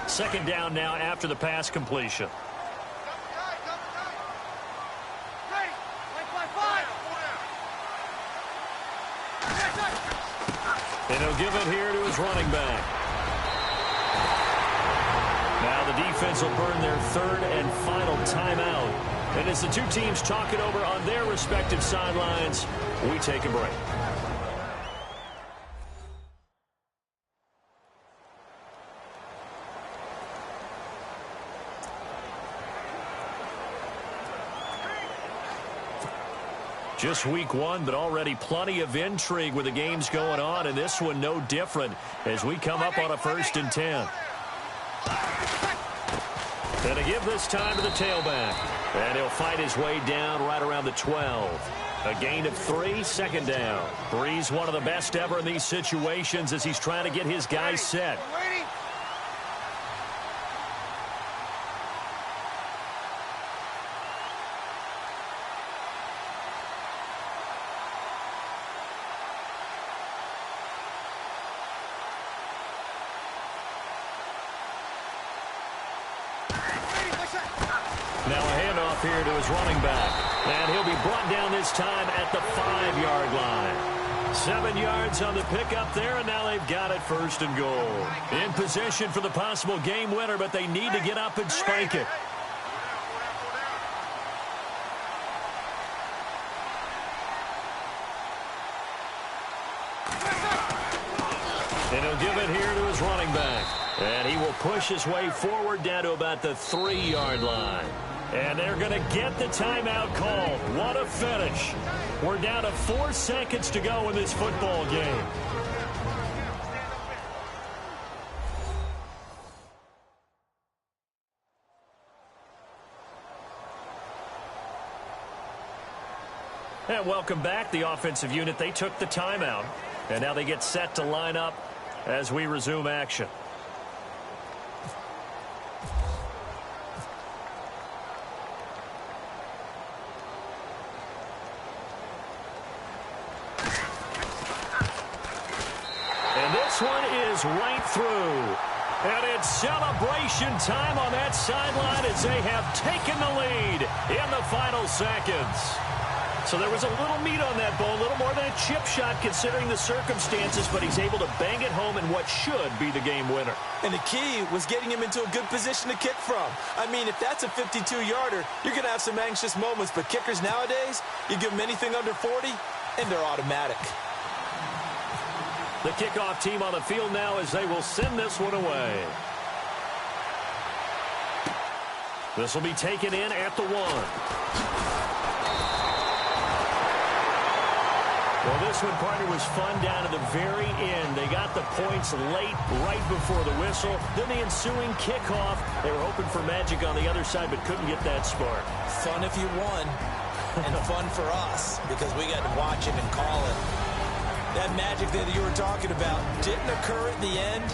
Second down now after the pass completion. And he'll give it here to his running back. Now the defense will burn their third and final timeout. And as the two teams talk it over on their respective sidelines, we take a break. Just week one, but already plenty of intrigue with the games going on, and this one no different as we come up on a 1st and 10. And to give this time to the tailback. And he'll fight his way down right around the 12. A gain of 3, second down. Breeze, one of the best ever in these situations as he's trying to get his guys set. Now a handoff here to his running back. And he'll be brought down this time at the 5-yard line. 7 yards on the pickup there, and now they've got it 1st and goal. In position for the possible game winner, but they need to get up and spank it. And he'll give it here to his running back. And he will push his way forward down to about the 3-yard line. And they're going to get the timeout called. What a finish. We're down to 4 seconds to go in this football game. And welcome back, the offensive unit. They took the timeout. And now they get set to line up as we resume action. This one is right through. And it's celebration time on that sideline as they have taken the lead in the final seconds. So there was a little meat on that bone, a little more than a chip shot considering the circumstances, but he's able to bang it home in what should be the game winner. And the key was getting him into a good position to kick from. I mean, if that's a 52-yarder, you're going to have some anxious moments, but kickers nowadays, you give them anything under 40, and they're automatic. The kickoff team on the field now as they will send this one away. This will be taken in at the 1. Well, this one, partner, was fun down to the very end. They got the points late, right before the whistle. Then the ensuing kickoff. They were hoping for magic on the other side, but couldn't get that spark. Fun if you won, and fun for us, because we got to watch it and call it. That magic that you were talking about didn't occur at the end,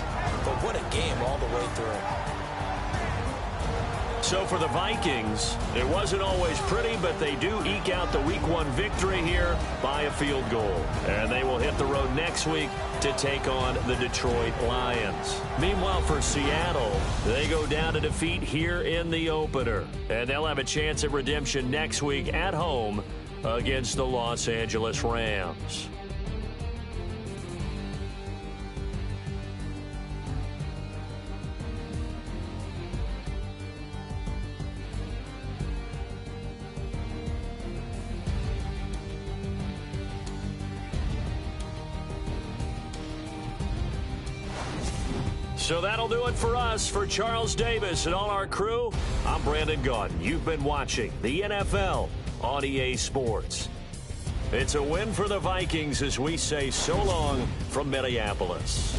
but what a game all the way through. So for the Vikings, it wasn't always pretty, but they do eke out the Week 1 victory here by a field goal. And they will hit the road next week to take on the Detroit Lions. Meanwhile, for Seattle, they go down to defeat here in the opener. And they'll have a chance at redemption next week at home against the Los Angeles Rams. So that'll do it for us. For Charles Davis and all our crew, I'm Brandon Gaudin. You've been watching the NFL on EA Sports. It's a win for the Vikings as we say so long from Minneapolis.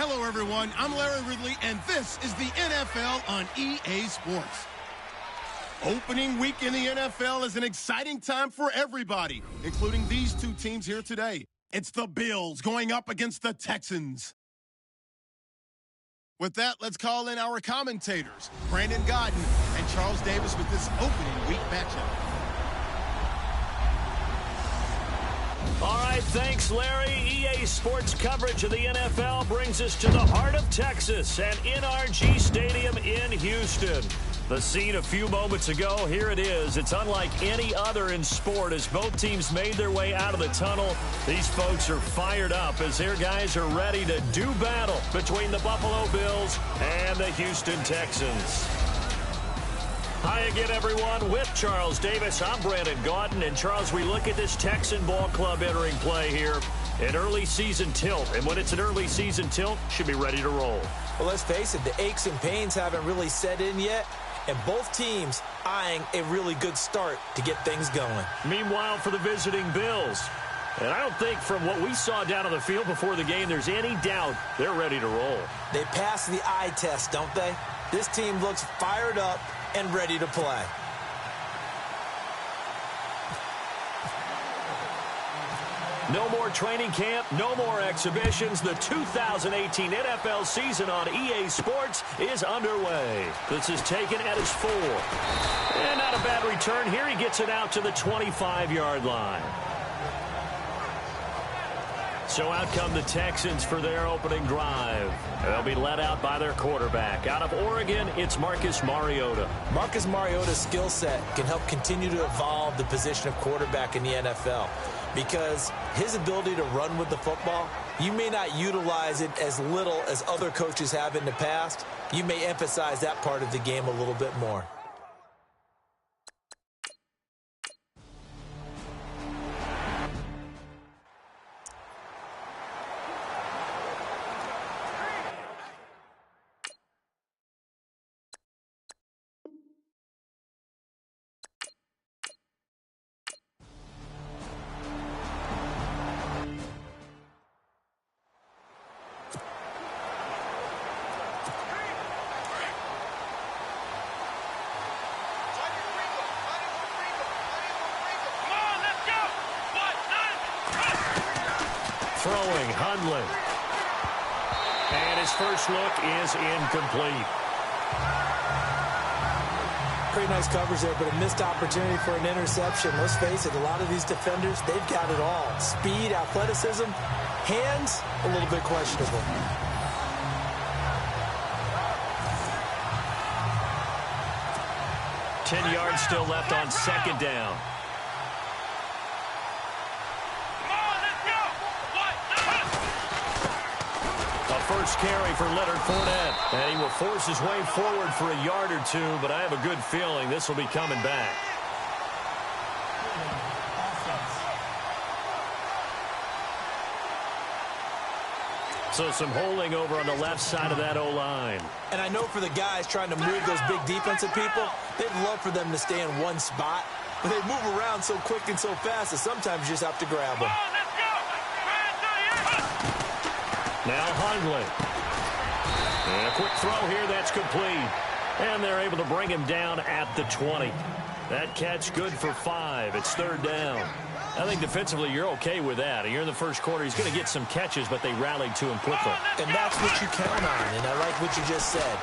Hello, everyone. I'm Larry Ridley, and this is the NFL on EA Sports. Opening week in the NFL is an exciting time for everybody, including these two teams here today. It's the Bills going up against the Texans. With that, let's call in our commentators, Brandon Godden and Charles Davis, with this opening week matchup. All right, thanks, Larry. EA Sports coverage of the NFL brings us to the heart of Texas and NRG Stadium in Houston. The scene a few moments ago, here it is. It's unlike any other in sport as both teams made their way out of the tunnel. These folks are fired up as their guys are ready to do battle between the Buffalo Bills and the Houston Texans. Hi again, everyone. With Charles Davis, I'm Brandon Gaudin. And, Charles, we look at this Texan ball club entering play here. An early season tilt. And when it's an early season tilt, should be ready to roll. Well, let's face it, the aches and pains haven't really set in yet. And both teams eyeing a really good start to get things going. Meanwhile, for the visiting Bills, and I don't think from what we saw down on the field before the game there's any doubt they're ready to roll. They passed the eye test, don't they? This team looks fired up and ready to play. No more training camp, no more exhibitions. The 2018 NFL season on EA Sports is underway. This is taken at his 4. And not a bad return here. He gets it out to the 25-yard line. So out come the Texans for their opening drive. They'll be led out by their quarterback. Out of Oregon, it's Marcus Mariota. Marcus Mariota's skill set can help continue to evolve the position of quarterback in the NFL. Because his ability to run with the football, you may not utilize it as little as other coaches have in the past. You may emphasize that part of the game a little bit more. Throwing, Hundley. And his first look is incomplete. Pretty nice coverage there, but a missed opportunity for an interception. Let's face it, a lot of these defenders, they've got it all. Speed, athleticism, hands, a little bit questionable. Ten yards still left on second down. First carry for Leonard Fournette. And he will force his way forward for a yard or two, but I have a good feeling this will be coming back. So some holding over on the left side of that O-line. And I know for the guys trying to move those big defensive people, they'd love for them to stay in one spot. But they move around so quick and so fast that sometimes you just have to grab them. Now Hundley. And a quick throw here, that's complete. And they're able to bring him down at the 20. That catch good for 5. It's third down. I think defensively you're okay with that. You're in the first quarter. He's going to get some catches, but they rallied to him quickly. And that's what you count on, and I like what you just said.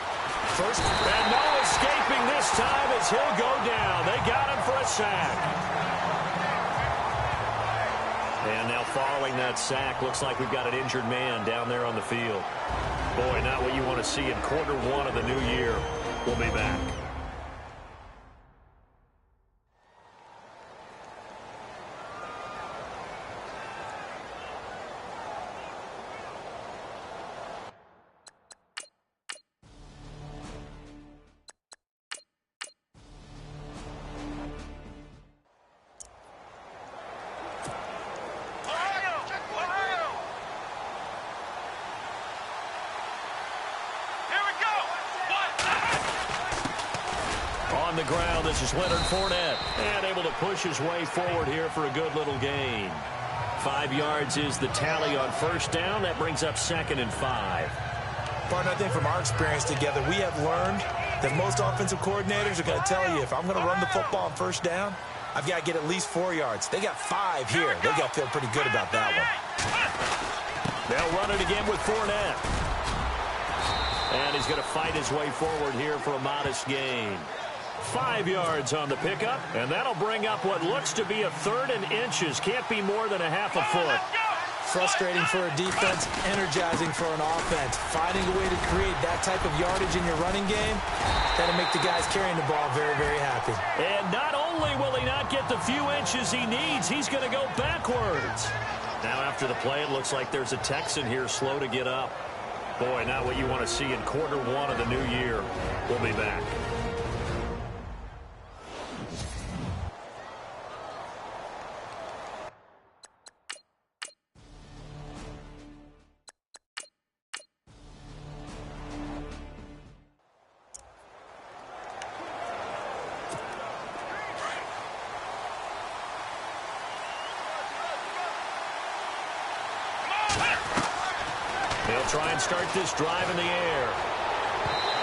First, and no escaping this time as he'll go down. They got him for a sack. And now following that sack, looks like we've got an injured man down there on the field. Boy, not what you want to see in quarter 1 of the new year. We'll be back. On the ground, this is Leonard Fournette. And able to push his way forward here for a good little gain. 5 yards is the tally on first down. That brings up 2nd and 5. Partner, I think from our experience together, we have learned that most offensive coordinators are going to tell you, if I'm going to run the football on first down, I've got to get at least 4 yards. They got 5 here. They got to feel pretty good about that one. They'll run it again with Fournette. And he's going to fight his way forward here for a modest gain. 5 yards on the pickup, and that'll bring up what looks to be a 3rd and inches. Can't be more than a half a foot. Frustrating for a defense, energizing for an offense. Finding a way to create that type of yardage in your running game, that'll make the guys carrying the ball very, very happy. And not only will he not get the few inches he needs, he's going to go backwards. Now after the play, it looks like there's a Texan here slow to get up. Boy, not what you want to see in quarter 1 of the new year. We'll be back. He'll try and start this drive in the air.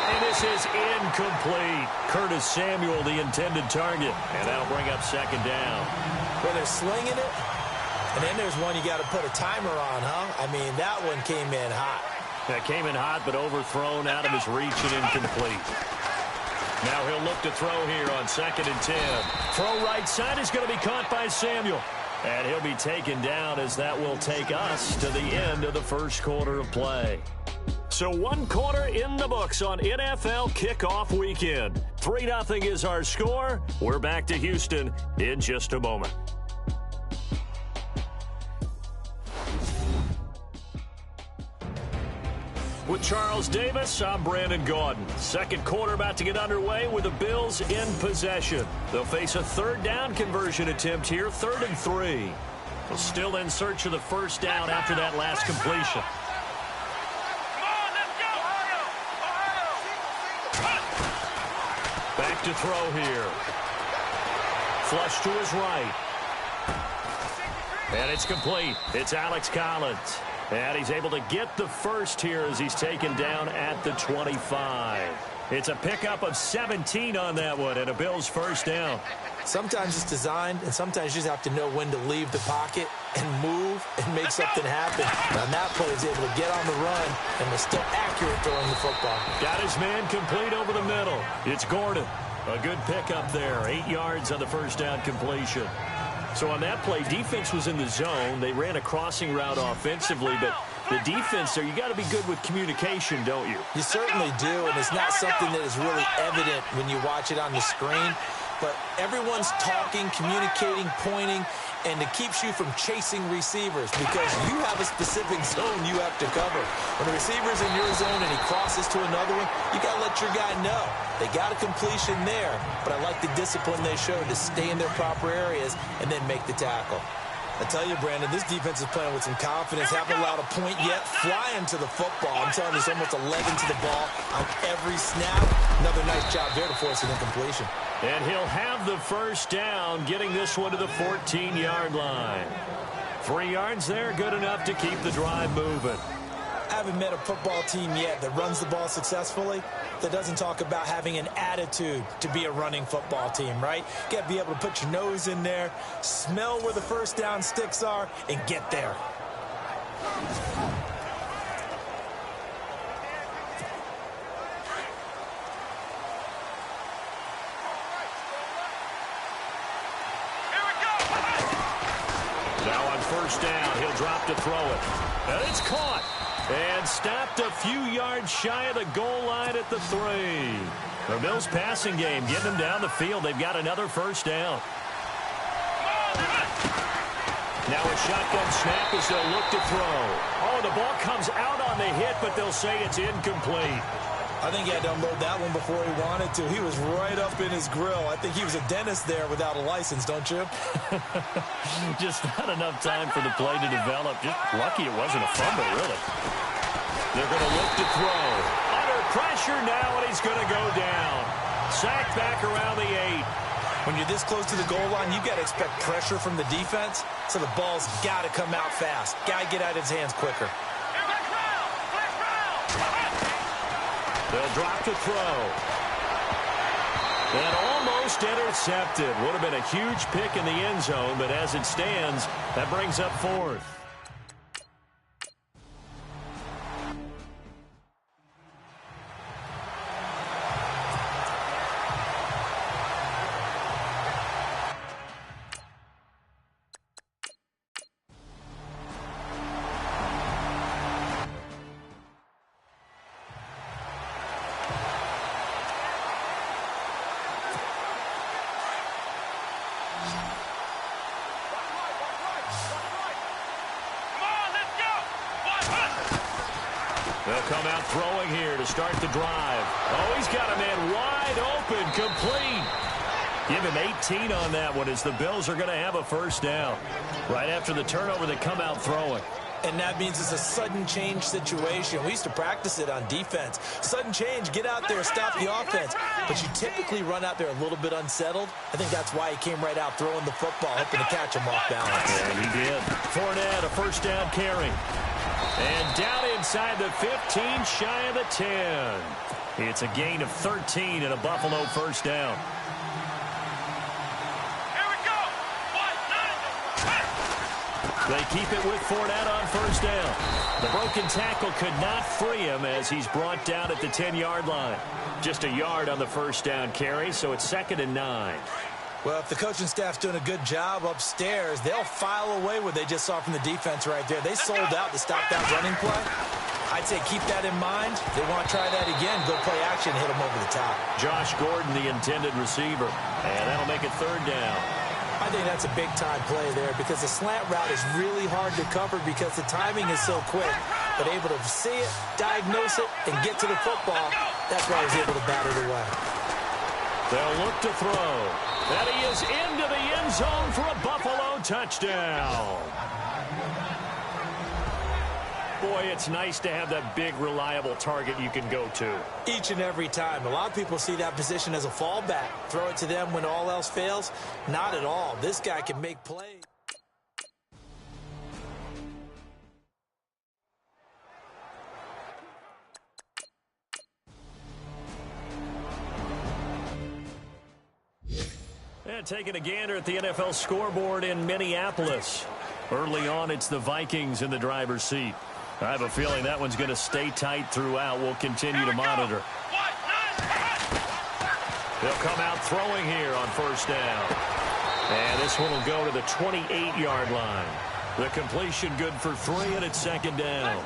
And this is incomplete. Curtis Samuel, the intended target. And that'll bring up 2nd down. Well, they're slinging it. And then there's one you got to put a timer on, huh? I mean, that one came in hot. That came in hot, but overthrown out of his reach and incomplete. Now he'll look to throw here on 2nd and 10. Throw right side is going to be caught by Samuel. And he'll be taken down as that will take us to the end of the first quarter of play. So 1 quarter in the books on NFL kickoff weekend. 3-0 is our score. We're back to Houston in just a moment. With Charles Davis, I'm Brandon Gaudin. Second quarter about to get underway with the Bills in possession. They'll face a 3rd down conversion attempt here, 3rd and 3. They're still in search of the first down after that last completion. Back to throw here. Flush to his right. And it's complete. It's Alex Collins. And he's able to get the first here as he's taken down at the 25. It's a pickup of 17 on that one and a Bills first down. Sometimes it's designed, and sometimes you just have to know when to leave the pocket and move and make something happen. Now, that play is able to get on the run and was still accurate throwing the football. Got his man complete over the middle. It's Gordon. A good pickup there. 8 yards on the first down completion. So on that play, defense was in the zone. They ran a crossing route offensively, but the defense there, you got to be good with communication, don't you? You certainly do, and it's not something that is really evident when you watch it on the screen. But everyone's talking, communicating, pointing, and it keeps you from chasing receivers because you have a specific zone you have to cover. When the receiver's in your zone and he crosses to another one, you got to let your guy know. They got a completion there, but I like the discipline they showed to stay in their proper areas and then make the tackle. I tell you, Brandon, this defense is playing with some confidence. Haven't allowed a point yet. Flying to the football. I'm telling you, it's almost 11 to the ball on every snap. Another nice job there to force an incompletion. And he'll have the first down, getting this one to the 14-yard line. 3 yards there, good enough to keep the drive moving. I haven't met a football team yet that runs the ball successfully that doesn't talk about having an attitude to be a running football team, right? You got to be able to put your nose in there, smell where the first down sticks are, and get there. Now on first down, he'll drop to throw it. And it's caught. And stopped a few yards shy of the goal line at the 3. The Bills passing game getting them down the field. They've got another first down. Now a shotgun snap as they'll look to throw. Oh, the ball comes out on the hit, but they'll say it's incomplete. I think he had to unload that one before he wanted to. He was right up in his grill. I think he was a dentist there without a license, don't you? Just not enough time for the play to develop. Just lucky it wasn't a fumble, really. They're going to look to throw. Under pressure now, and he's going to go down. Sacked back around the 8. When you're this close to the goal line, you got to expect pressure from the defense, so the ball's got to come out fast. Got to get out of his hands quicker. They'll drop to throw. And almost intercepted. Would have been a huge pick in the end zone, but as it stands, that brings up fourth. They'll come out throwing here to start the drive. Oh, he's got a man wide open, complete. Give him 18 on that one as the Bills are going to have a first down. Right after the turnover, they come out throwing. And that means it's a sudden change situation. We used to practice it on defense. Sudden change, get out there, stop the offense. But you typically run out there a little bit unsettled. I think that's why he came right out throwing the football, hoping to catch him off balance. And he did. Fournette, a first down carry. And down inside the 15, shy of the 10. It's a gain of 13 and a Buffalo first down. Here we go. They keep it with Fournette on first down. The broken tackle could not free him as he's brought down at the 10-yard line. Just a yard on the first down carry, so it's 2nd and 9. Well, if the coaching staff's doing a good job upstairs, they'll file away what they just saw from the defense right there. They sold out to stop that running play. I'd say keep that in mind. They want to try that again. Go play action, hit them over the top. Josh Gordon, the intended receiver. And that'll make it 3rd down. I think that's a big-time play there because the slant route is really hard to cover because the timing is so quick. But able to see it, diagnose it, and get to the football, that's why he was able to bat it away. They'll look to throw. And he is into the end zone for a Buffalo touchdown. Boy, it's nice to have that big, reliable target you can go to. Each and every time. A lot of people see that position as a fallback. Throw it to them when all else fails. Not at all. This guy can make plays. And taking a gander at the NFL scoreboard in Minneapolis. Early on, it's the Vikings in the driver's seat. I have a feeling that one's going to stay tight throughout. We'll continue to monitor. They'll come out throwing here on first down. And this one will go to the 28-yard line. The completion good for 3, and it's 2nd down.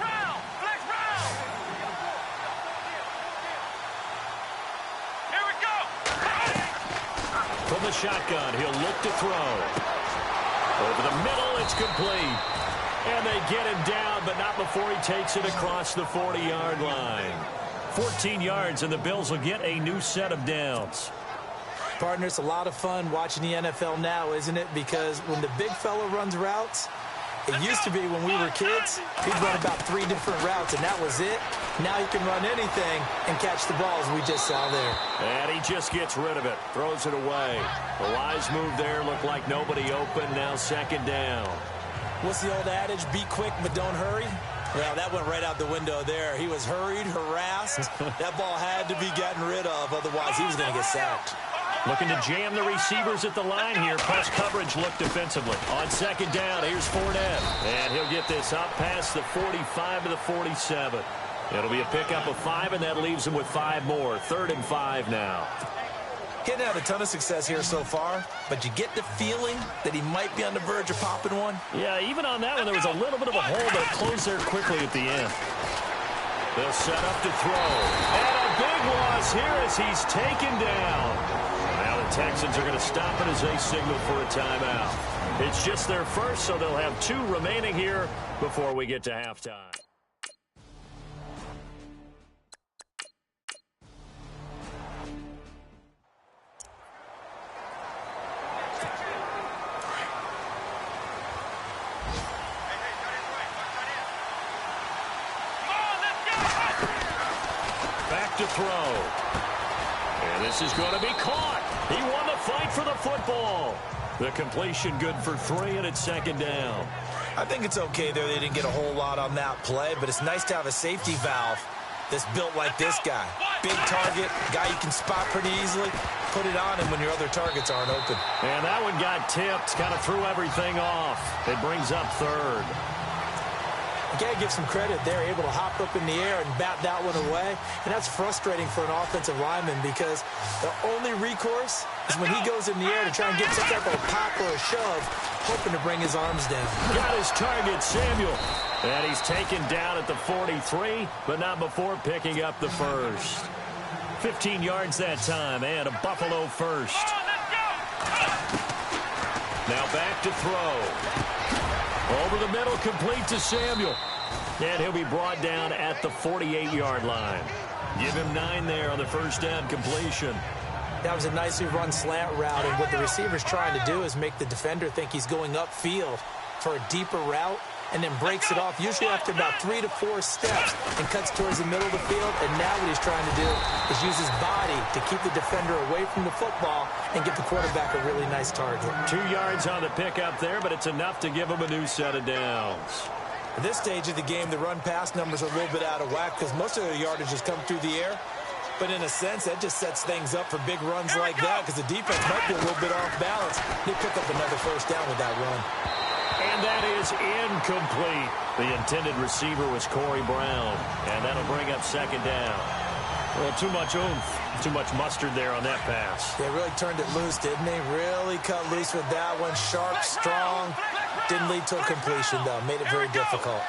From the shotgun, he'll look to throw. Over the middle, it's complete. And they get him down, but not before he takes it across the 40-yard line. 14 yards, and the Bills will get a new set of downs. Partner, it's a lot of fun watching the NFL now, isn't it? Because when the big fella runs routes, it used to be when we were kids, he'd run about 3 different routes, and that was it. Now he can run anything and catch the balls we just saw there. And he just gets rid of it, throws it away. The wise move there looked like nobody open, now 2nd down. What's the old adage? Be quick, but don't hurry. Well, that went right out the window there. He was hurried, harassed. That ball had to be gotten rid of, otherwise he was going to get sacked. Looking to jam the receivers at the line here. Press coverage look defensively. On 2nd down, here's Fournette. And he'll get this up past the 45 to the 47. It'll be a pickup of 5, and that leaves him with 5 more. 3rd and 5 now. He hadn't had a ton of success here so far, but you get the feeling that he might be on the verge of popping one. Yeah, even on that one, there was a little bit of a hole, but it closed there quickly at the end. They'll set up to throw. And a big loss here as he's taken down. Now the Texans are going to stop it as they signal for a timeout. It's just their first, so they'll have 2 remaining here before we get to halftime. To throw. And this is going to be caught. He won the fight for the football. The completion good for 3, and it's 2nd down. I think it's okay there. They didn't get a whole lot on that play, but it's nice to have a safety valve that's built like this guy. big target, guy you can spot pretty easily. Put it on him when your other targets aren't open. And that one got tipped, kind of threw everything off. It brings up third. You got to give some credit. They're able to hop up in the air and bat that one away. And that's frustrating for an offensive lineman because the only recourse is when he goes in the air to try and get some type of a pop or a shove, hoping to bring his arms down. Got his target, Samuel. And he's taken down at the 43, but not before picking up the first. 15 yards that time, and a Buffalo first. Now back to throw. Over the middle, complete to Samuel. And he'll be brought down at the 48-yard line. Give him 9 there on the first down completion. That was a nicely run slant route, and what the receiver's trying to do is make the defender think he's going upfield for a deeper route, and then breaks it off, usually after about 3 to 4 steps, and cuts towards the middle of the field. And now what he's trying to do is use his body to keep the defender away from the football and give the quarterback a really nice target. 2 yards on the pickup there, but it's enough to give him a new set of downs. At this stage of the game, the run-pass numbers are a little bit out of whack because most of their yardage has come through the air. But in a sense, that just sets things up for big runs like that because the defense might be a little bit off balance. They pick up another first down with that run. And that is incomplete. The intended receiver was Corey Brown. And that'll bring up second down. Well, too much oomph, too much mustard there on that pass. They really turned it loose, didn't they? Really cut loose with that one. Sharp, strong. Didn't lead to a completion, though. Made it very difficult.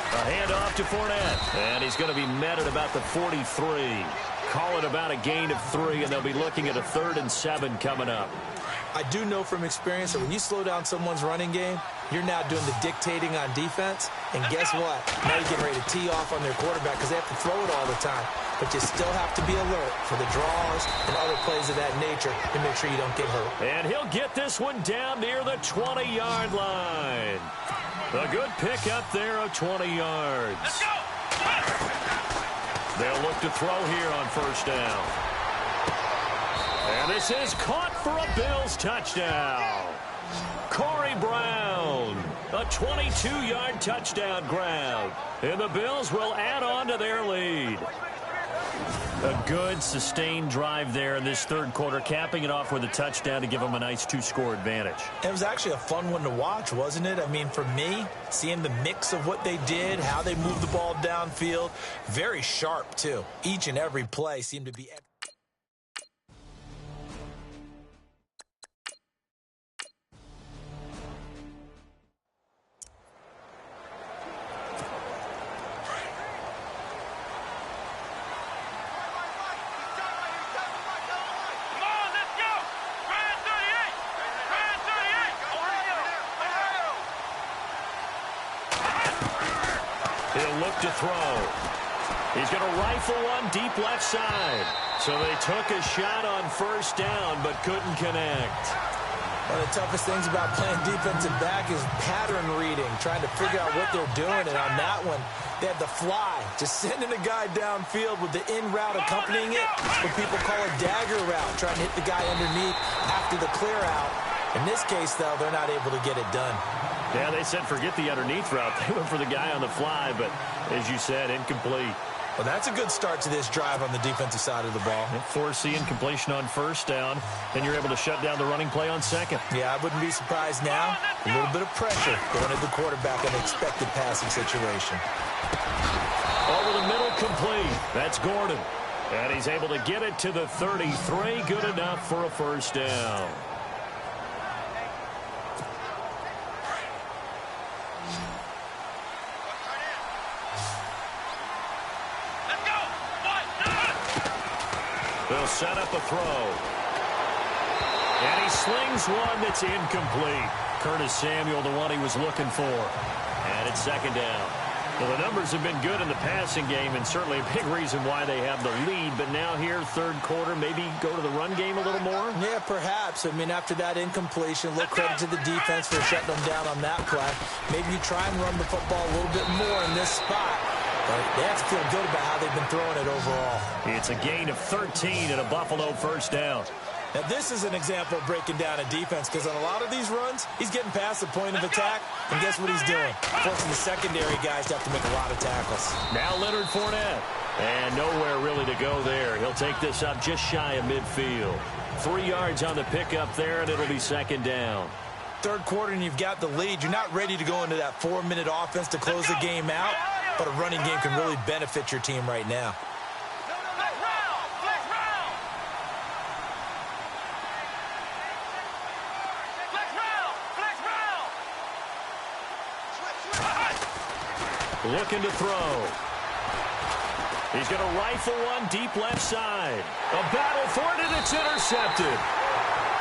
A handoff to Fournette. And he's going to be met at about the 43. Call it about a gain of 3, and they'll be looking at a 3rd and 7 coming up. I do know from experience that when you slow down someone's running game, you're now doing the dictating on defense. And guess what? Now you're getting ready to tee off on their quarterback because they have to throw it all the time. But you still have to be alert for the draws and other plays of that nature to make sure you don't get hurt. And he'll get this one down near the 20-yard line. A good pickup there of 20 yards. Let's go. They'll look to throw here on first down. And this is caught for a Bills touchdown. Corey Brown, a 22-yard touchdown grab. And the Bills will add on to their lead. A good, sustained drive there in this third quarter, capping it off with a touchdown to give them a nice 2-score advantage. It was actually a fun one to watch, wasn't it? I mean, for me, seeing the mix of what they did, how they moved the ball downfield, very sharp, too. Each and every play seemed to be... He'll look to throw. He's going to rifle one deep left side. So they took a shot on first down, but couldn't connect. One of the toughest things about playing defensive back is pattern reading, trying to figure out what they're doing. And on that one, they had the fly, just sending a guy downfield with the in route accompanying it, what people call a dagger route, trying to hit the guy underneath after the clear out. In this case, though, they're not able to get it done. Yeah, they said forget the underneath route. They went for the guy on the fly, but as you said, incomplete. Well, that's a good start to this drive on the defensive side of the ball. Forcing incompletion on first down, then you're able to shut down the running play on second. Yeah, I wouldn't be surprised now. A little bit of pressure going at the quarterback in an expected passing situation. Over the middle, complete. That's Gordon. And he's able to get it to the 33. Good enough for a first down. They'll set up a throw. And he slings one that's incomplete. Curtis Samuel, the one he was looking for. And it's second down. Well, the numbers have been good in the passing game, and certainly a big reason why they have the lead. But now here, third quarter, maybe go to the run game a little more? Yeah, perhaps. I mean, after that incompletion, a little credit to the defense for shutting them down on that play. Maybe you try and run the football a little bit more in this spot. But they have to feel good about how they've been throwing it overall. It's a gain of 13 and a Buffalo first down. Now, this is an example of breaking down a defense because on a lot of these runs, he's getting past the point of attack, and guess what he's doing? Forcing the secondary guys to have to make a lot of tackles. Now Leonard Fournette. And nowhere really to go there. He'll take this up just shy of midfield. 3 yards on the pickup there, and it'll be second down. Third quarter, and you've got the lead. You're not ready to go into that 4-minute offense to close the game out, but a running game can really benefit your team right now. Looking to throw. He's going to rifle one deep left side. A battle for it, and it's intercepted.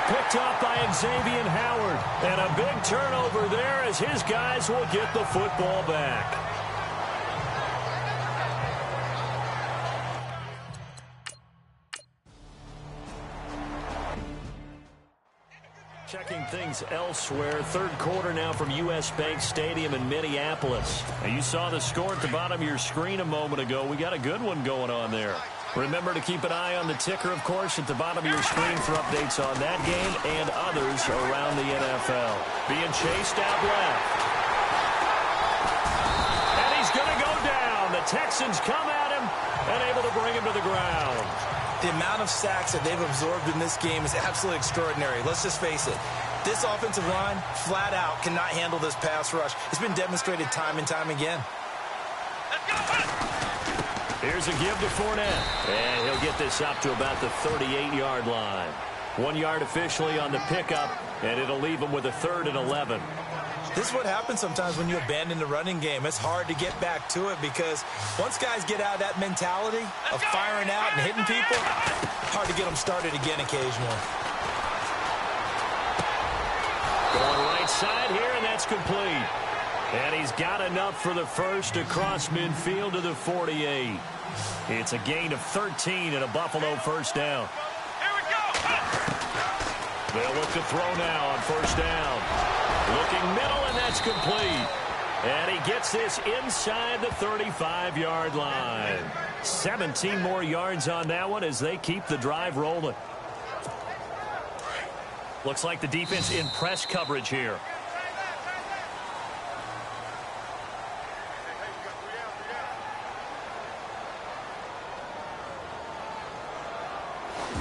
Picked up by Xavier Howard. And a big turnover there as his guys will get the football back. Checking things elsewhere. Third quarter now from U.S. Bank Stadium in Minneapolis. Now you saw the score at the bottom of your screen a moment ago. We got a good one going on there. Remember to keep an eye on the ticker, of course, at the bottom of your screen for updates on that game and others around the NFL. Being chased out left. And he's going to go down. The Texans come at him and able to bring him to the ground. The amount of sacks that they've absorbed in this game is absolutely extraordinary. Let's just face it. This offensive line, flat out, cannot handle this pass rush. It's been demonstrated time and time again. Here's a give to Fournette. And he'll get this up to about the 38-yard line. 1 yard officially on the pickup, and it'll leave him with a 3rd and 11. This is what happens sometimes when you abandon the running game. It's hard to get back to it because once guys get out of that mentality of firing out and hitting people, hard to get them started again occasionally. Going right side here, and that's complete. And he's got enough for the first across midfield to the 48. It's a gain of 13 and a Buffalo first down. They'll look to throw now on first down. Looking middle, and that's complete. And he gets this inside the 35-yard line. 17 more yards on that one as they keep the drive rolling. Looks like the defense in press coverage here.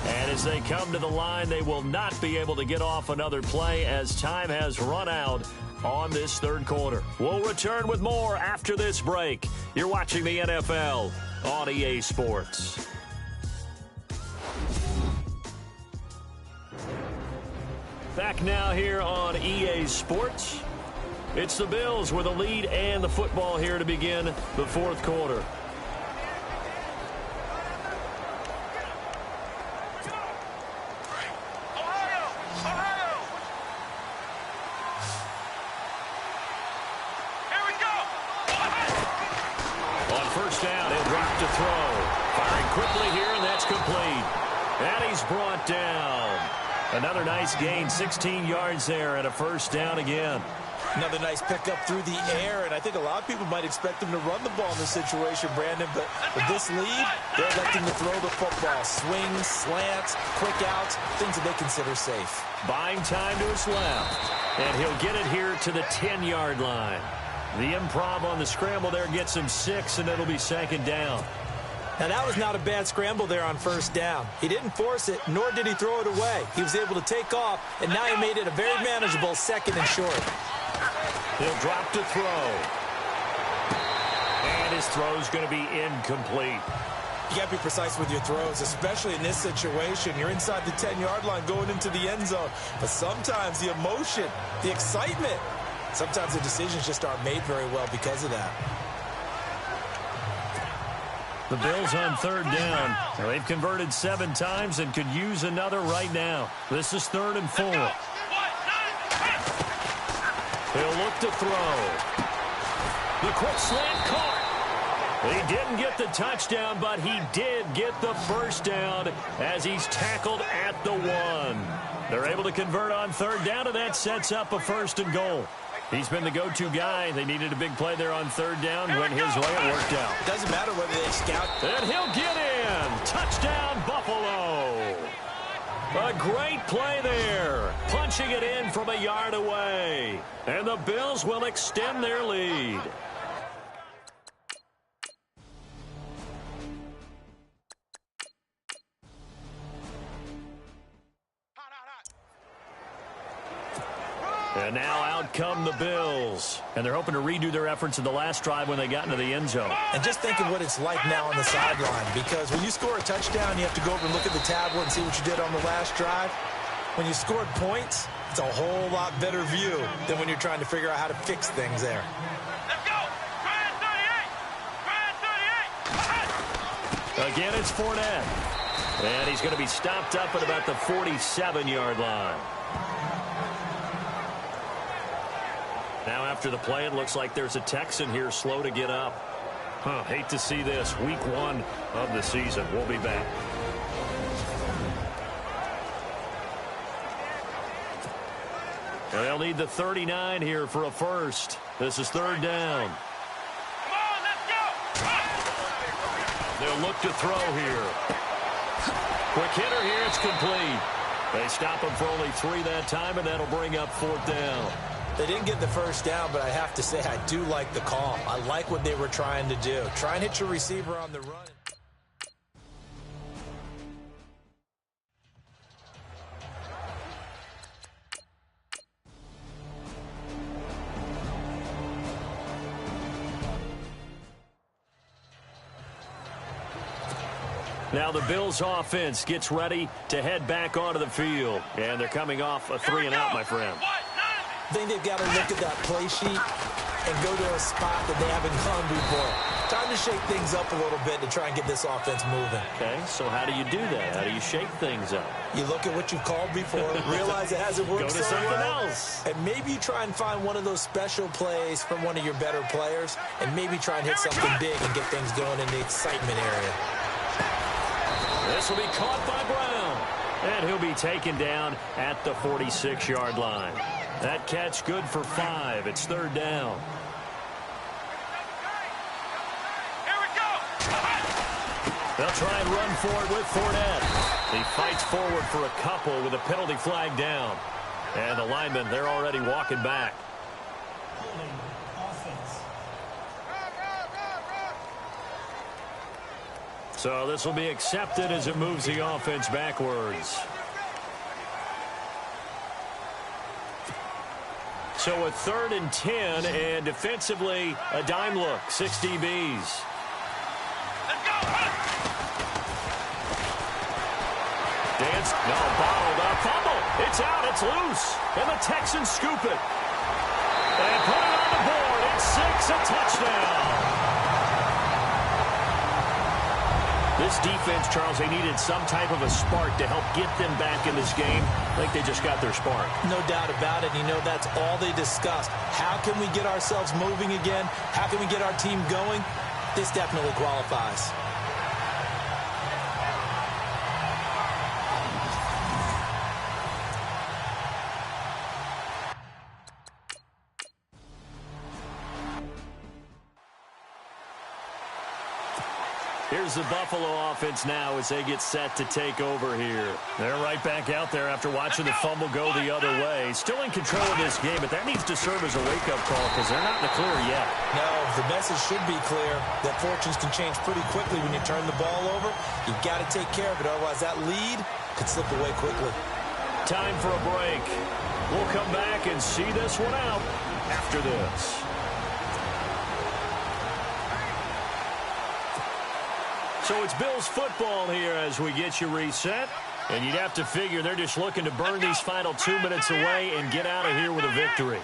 And as they come to the line, they will not be able to get off another play as time has run out on this third quarter. We'll return with more after this break. You're watching the NFL on EA Sports. Back now here on EA Sports. It's the Bills with a lead and the football here to begin the fourth quarter. Quickly here, and that's complete. And he's brought down. Another nice gain, 16 yards there, and a first down again. Another nice pickup through the air, and I think a lot of people might expect him to run the ball in this situation, Brandon, but with this lead, they're electing to throw the football. Swings, slants, quick outs, things that they consider safe. Buying time to his left, and he'll get it here to the 10-yard line. The improv on the scramble there gets him 6, and it'll be second down. Now, that was not a bad scramble there on first down. He didn't force it, nor did he throw it away. He was able to take off, and now he made it a very manageable 2nd and short. He'll drop to throw. And his throw's going to be incomplete. You got to be precise with your throws, especially in this situation. You're inside the 10-yard line going into the end zone. But sometimes the emotion, the excitement, sometimes the decisions just aren't made very well because of that. The Bills on third down. They've converted 7 times and could use another right now. This is 3rd and 4. He'll look to throw. The quick slant caught. He didn't get the touchdown, but he did get the first down as he's tackled at the 1. They're able to convert on third down, and that sets up a 1st and goal. He's been the go-to guy. They needed a big play there on third down. Went his way. It worked out. Doesn't matter whether they scout. And he'll get in. Touchdown, Buffalo. A great play there. Punching it in from a yard away. And the Bills will extend their lead. And now out come the Bills. And they're hoping to redo their efforts in the last drive when they got into the end zone. And just think of what it's like now on the sideline, because when you score a touchdown, you have to go over and look at the tablet and see what you did on the last drive. When you scored points, it's a whole lot better view than when you're trying to figure out how to fix things there. Let's go! Try it, 38! Try it, 38! Again, it's Fournette. And he's going to be stopped up at about the 47-yard line. Now after the play, it looks like there's a Texan here slow to get up. Hate to see this. Week 1 of the season. We'll be back. And they'll need the 39 here for a first. This is third down. Come on, let's go! They'll look to throw here. Quick hitter here. It's complete. They stop him for only 3 that time, and that'll bring up fourth down. They didn't get the first down, but I have to say I do like the call. I like what they were trying to do. Try and hit your receiver on the run. Now the Bills offense gets ready to head back onto the field. And they're coming off a 3-and-out, my friend. I think they've got to look at that play sheet and go to a spot that they haven't gone before. Time to shake things up a little bit to try and get this offense moving. Okay, so how do you do that? How do you shake things up? You look at what you've called before, realize it hasn't worked Go to so something well, else. and maybe you try and find one of those special plays from one of your better players, and maybe try and hit something big and get things going in the excitement area. This will be caught by Brown. And he'll be taken down at the 46-yard line. That catch good for 5. It's third down. Here we go! They'll try and run for it with Fournette. He fights forward for a couple with a penalty flag down. And the linemen, they're already walking back. So this will be accepted as it moves the offense backwards. So a 3rd and 10, and defensively, a dime look, 6 DBs. Let's go! Dance, no, bottled up, fumble. It's out, it's loose, and the Texans scoop it. And put it on the board, it's 6, a touchdown. This defense, Charles, they needed some type of a spark to help get them back in this game. I think they just got their spark. No doubt about it. You know, that's all they discussed. How can we get ourselves moving again? How can we get our team going? This definitely qualifies. Here's the Buffalo offense now as they get set to take over here. They're right back out there after watching the fumble go the other way. Still in control of this game, but that needs to serve as a wake-up call because they're not in the clear yet. No, the message should be clear that fortunes can change pretty quickly when you turn the ball over. You've got to take care of it, otherwise that lead could slip away quickly. Time for a break. We'll come back and see this one out after this. So it's Bills football here as we get you reset. And you'd have to figure they're just looking to burn these final 2 minutes away and get out of here with a victory.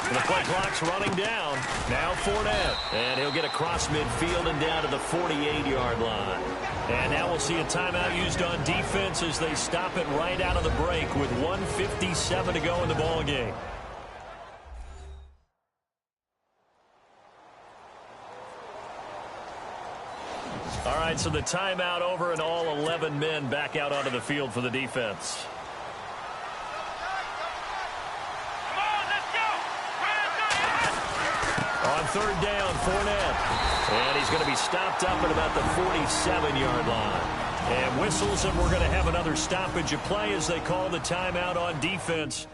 The play clock's running down. Now Fournette. And he'll get across midfield and down to the 48-yard line. And now we'll see a timeout used on defense as they stop it right out of the break with 1:57 to go in the ballgame. right, so the timeout over and all 11 men back out onto the field for the defense. Come on, let's go. On third down, Fournette. And he's going to be stopped up at about the 47-yard line. And whistles, and we're going to have another stoppage of play as they call the timeout on defense.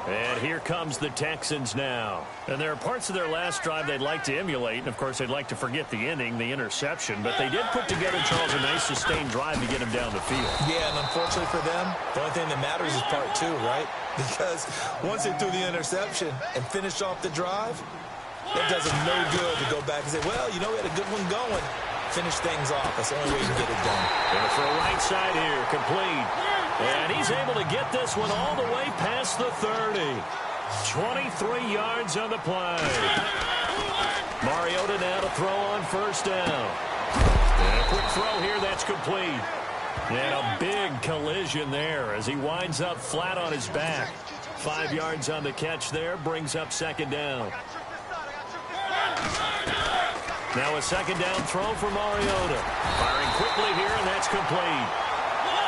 And here comes the Texans now. And there are parts of their last drive they'd like to emulate. And, of course, they'd like to forget the inning, the interception. But they did put together, Charles, a nice sustained drive to get him down the field. Yeah, and unfortunately for them, the only thing that matters is part two, right? Because once they threw the interception and finished off the drive, it does them no good to go back and say, well, you know, we had a good one going. Finish things off. That's the only way you can get it done. And for a right side here, complete. And he's able to get this one all the way past the 30. 23 yards on the play. Mariota now to throw on first down. And a quick throw here, that's complete. And a big collision there as he winds up flat on his back. 5 yards on the catch there, brings up second down. Now a second down throw for Mariota. Firing quickly here, and that's complete.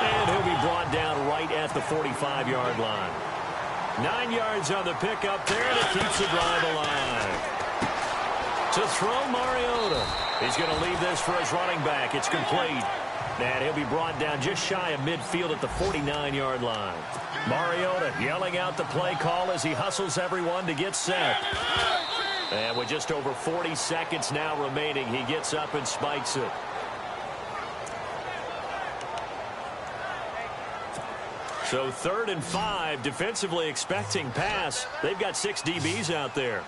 And he'll be brought down right at the 45-yard line. 9 yards on the pickup there, and it keeps the drive alive. To throw Mariota. He's going to leave this for his running back. It's complete. And he'll be brought down just shy of midfield at the 49-yard line. Mariota yelling out the play call as he hustles everyone to get set. And with just over 40 seconds now remaining, he gets up and spikes it. So 3rd and 5, defensively expecting pass. They've got 6 DBs out there.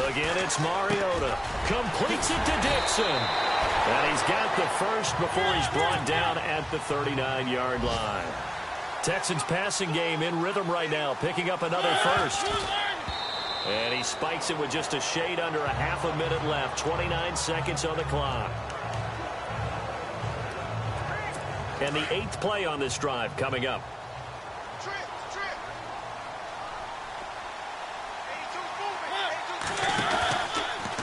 Again, it's Mariota. Completes it to Dixon. And he's got the first before he's brought down at the 39-yard line. Texans passing game in rhythm right now, picking up another first. And he spikes it with just a shade under a half a minute left. 29 seconds on the clock. And the 8th play on this drive coming up.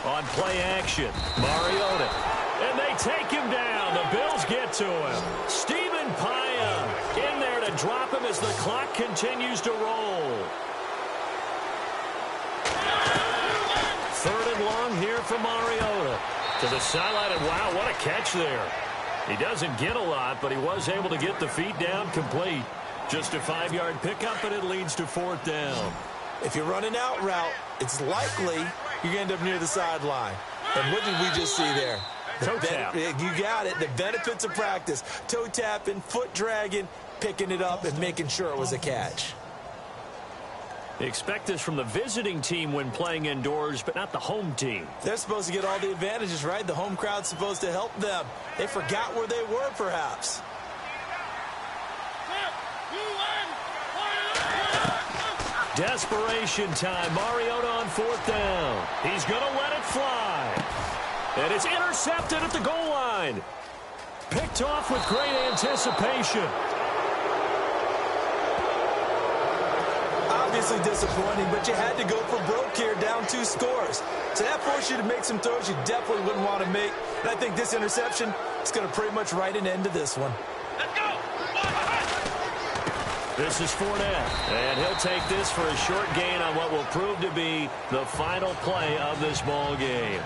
On play action, Mariota. And they take him down. The Bills get to him. Stephen Paya in there to drop him as the clock continues to roll. 3rd and long here for Mariota. To the sideline, and wow, what a catch there. He doesn't get a lot, but he was able to get the feet down complete. Just a 5-yard pickup, and it leads to 4th down. If you run an out route, it's likely you're going to end up near the sideline. And what did we just see there? Toe tap. You got it. The benefits of practice. Toe tapping, foot dragging, picking it up, and making sure it was a catch. Expect this from the visiting team when playing indoors, but not the home team. They're supposed to get all the advantages, right? The home crowd's supposed to help them. They forgot where they were, perhaps. Desperation time. Mariota on 4th down. He's going to let it fly. And it's intercepted at the goal line. Picked off with great anticipation. Obviously disappointing, but you had to go for broke here, down 2 scores. So that forced you to make some throws you definitely wouldn't want to make. And I think this interception is going to pretty much write an end to this one. Let's go. This is Fournette, and he'll take this for a short gain on what will prove to be the final play of this ball game.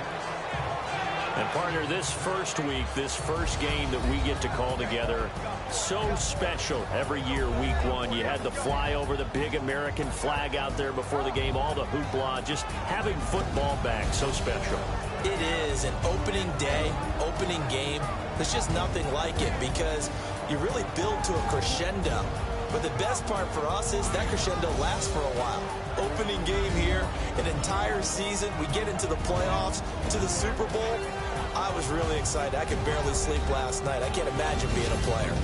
And, partner, this first week, this first game that we get to call together, so special every year, week 1. You had the flyover, the big American flag out there before the game, all the hoopla, just having football back, so special. It is an opening day, opening game. There's just nothing like it because you really build to a crescendo. But the best part for us is that crescendo lasts for a while. Opening game here, an entire season. We get into the playoffs, to the Super Bowl. I was really excited. I could barely sleep last night. I can't imagine being a player.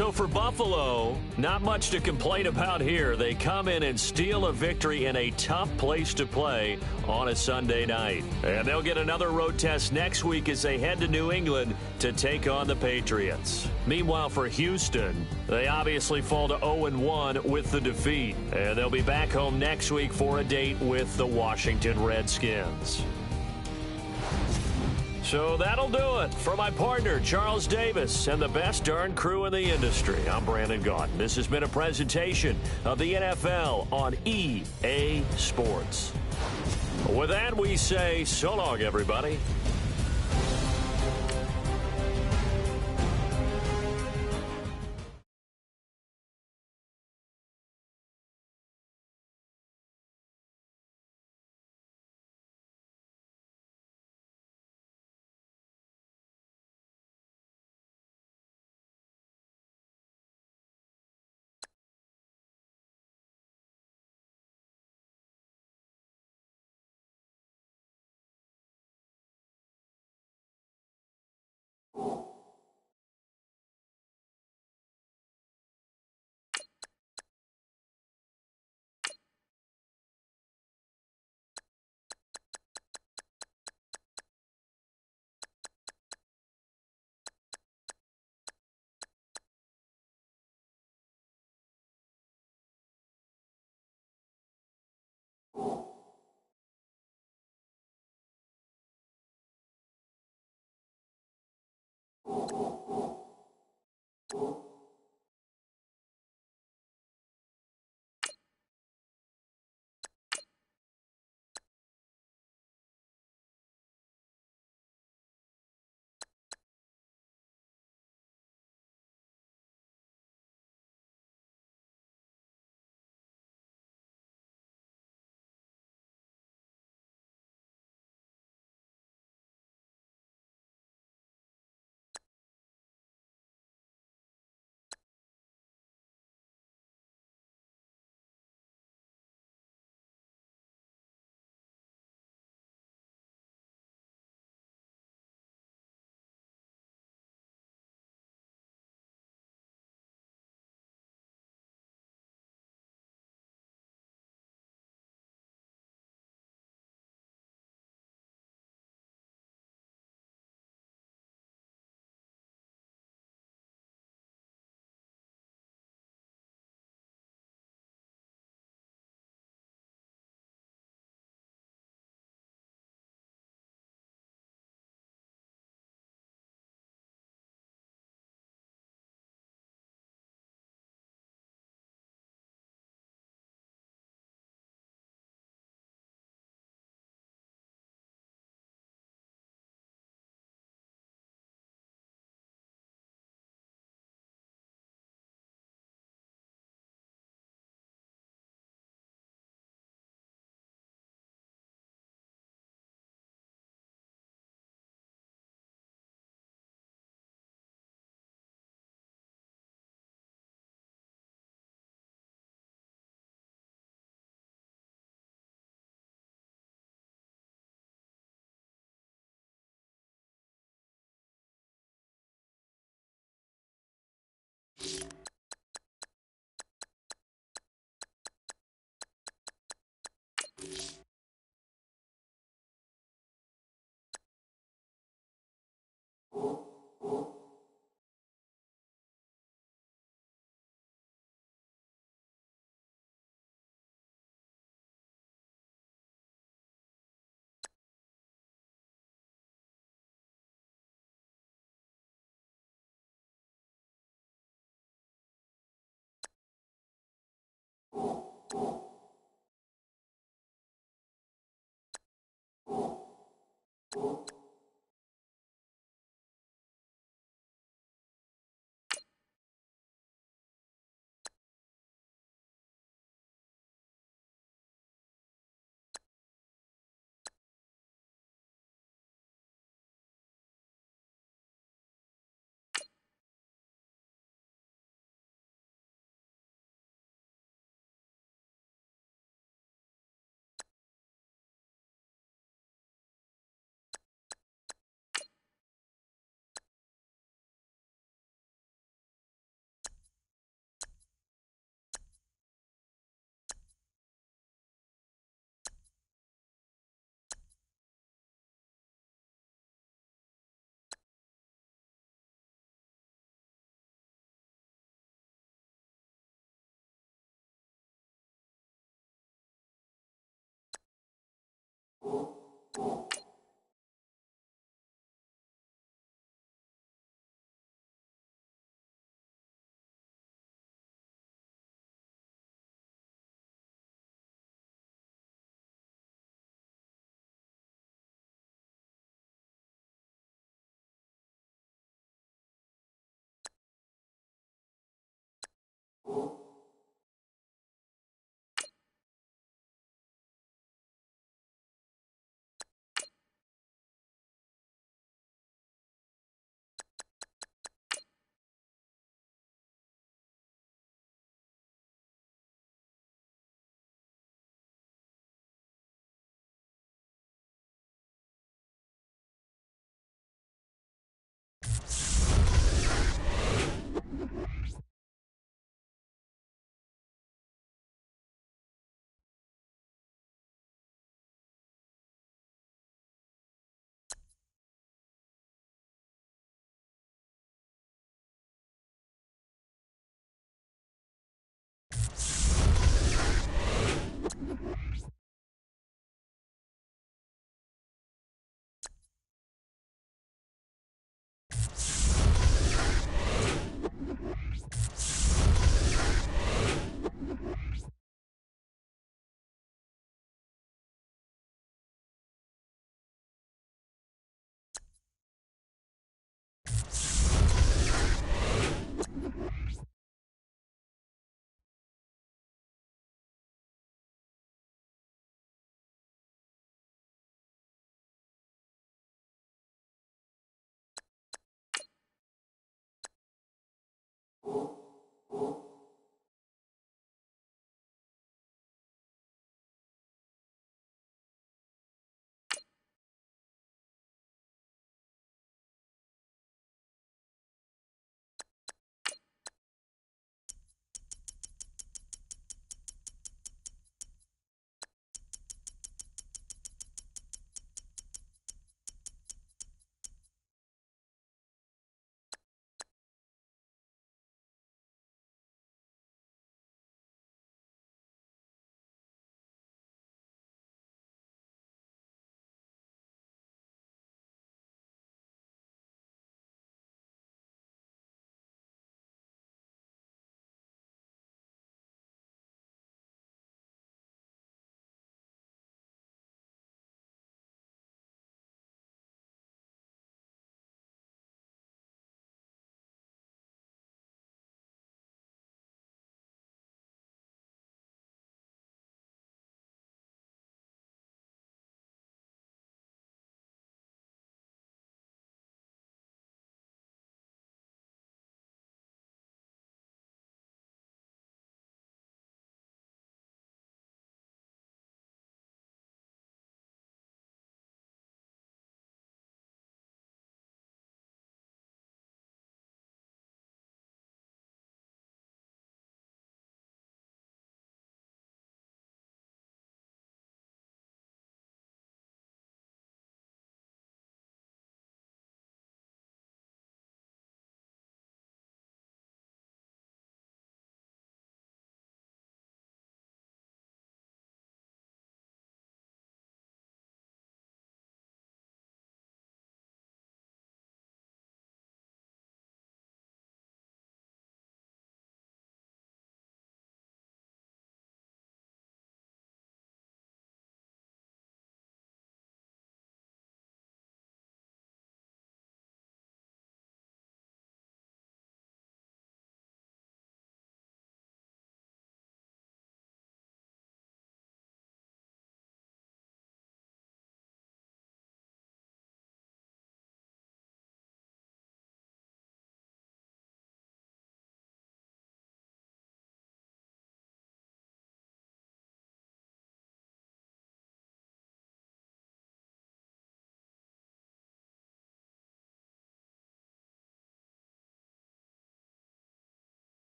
So for Buffalo, not much to complain about here. They come in and steal a victory in a tough place to play on a Sunday night. And they'll get another road test next week as they head to New England to take on the Patriots. Meanwhile, for Houston, they obviously fall to 0-1 with the defeat. And they'll be back home next week for a date with the Washington Redskins. So that'll do it. For my partner, Charles Davis, and the best darn crew in the industry, I'm Brandon Gaudin. This has been a presentation of the NFL on EA Sports. With that, we say so long, everybody.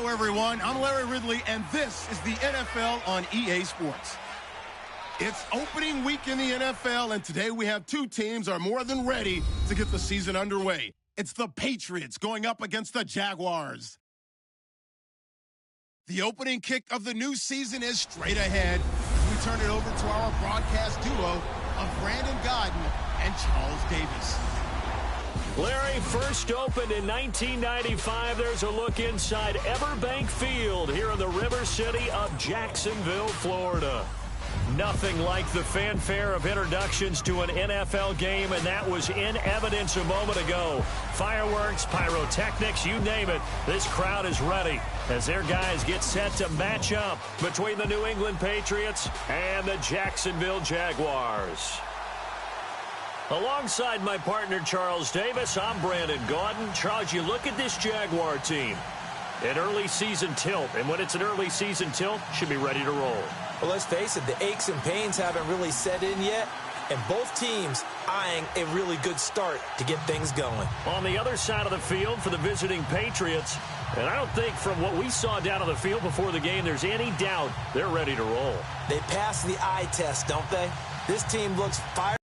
Hello, everyone. I'm Larry Ridley, and this is the NFL on EA Sports. It's opening week in the NFL, and today we have two teams are more than ready to get the season underway. It's the Patriots going up against the Jaguars. The opening kick of the new season is straight ahead. We turn it over to our broadcast duo of Brandon Godden and Charles Davis. Larry, first opened in 1995. There's a look inside Everbank Field here in the River City of Jacksonville, Florida. Nothing like the fanfare of introductions to an NFL game, and that was in evidence a moment ago. Fireworks, pyrotechnics, you name it. This crowd is ready as their guys get set to match up between the New England Patriots and the Jacksonville Jaguars. Alongside my partner, Charles Davis, I'm Brandon Gaudin. Charles, you look at this Jaguar team. An early season tilt, and when it's an early season tilt, should be ready to roll. Well, let's face it, the aches and pains haven't really set in yet, and both teams eyeing a really good start to get things going. On the other side of the field for the visiting Patriots, and I don't think from what we saw down on the field before the game, there's any doubt they're ready to roll. They passed the eye test, don't they? This team looks fired.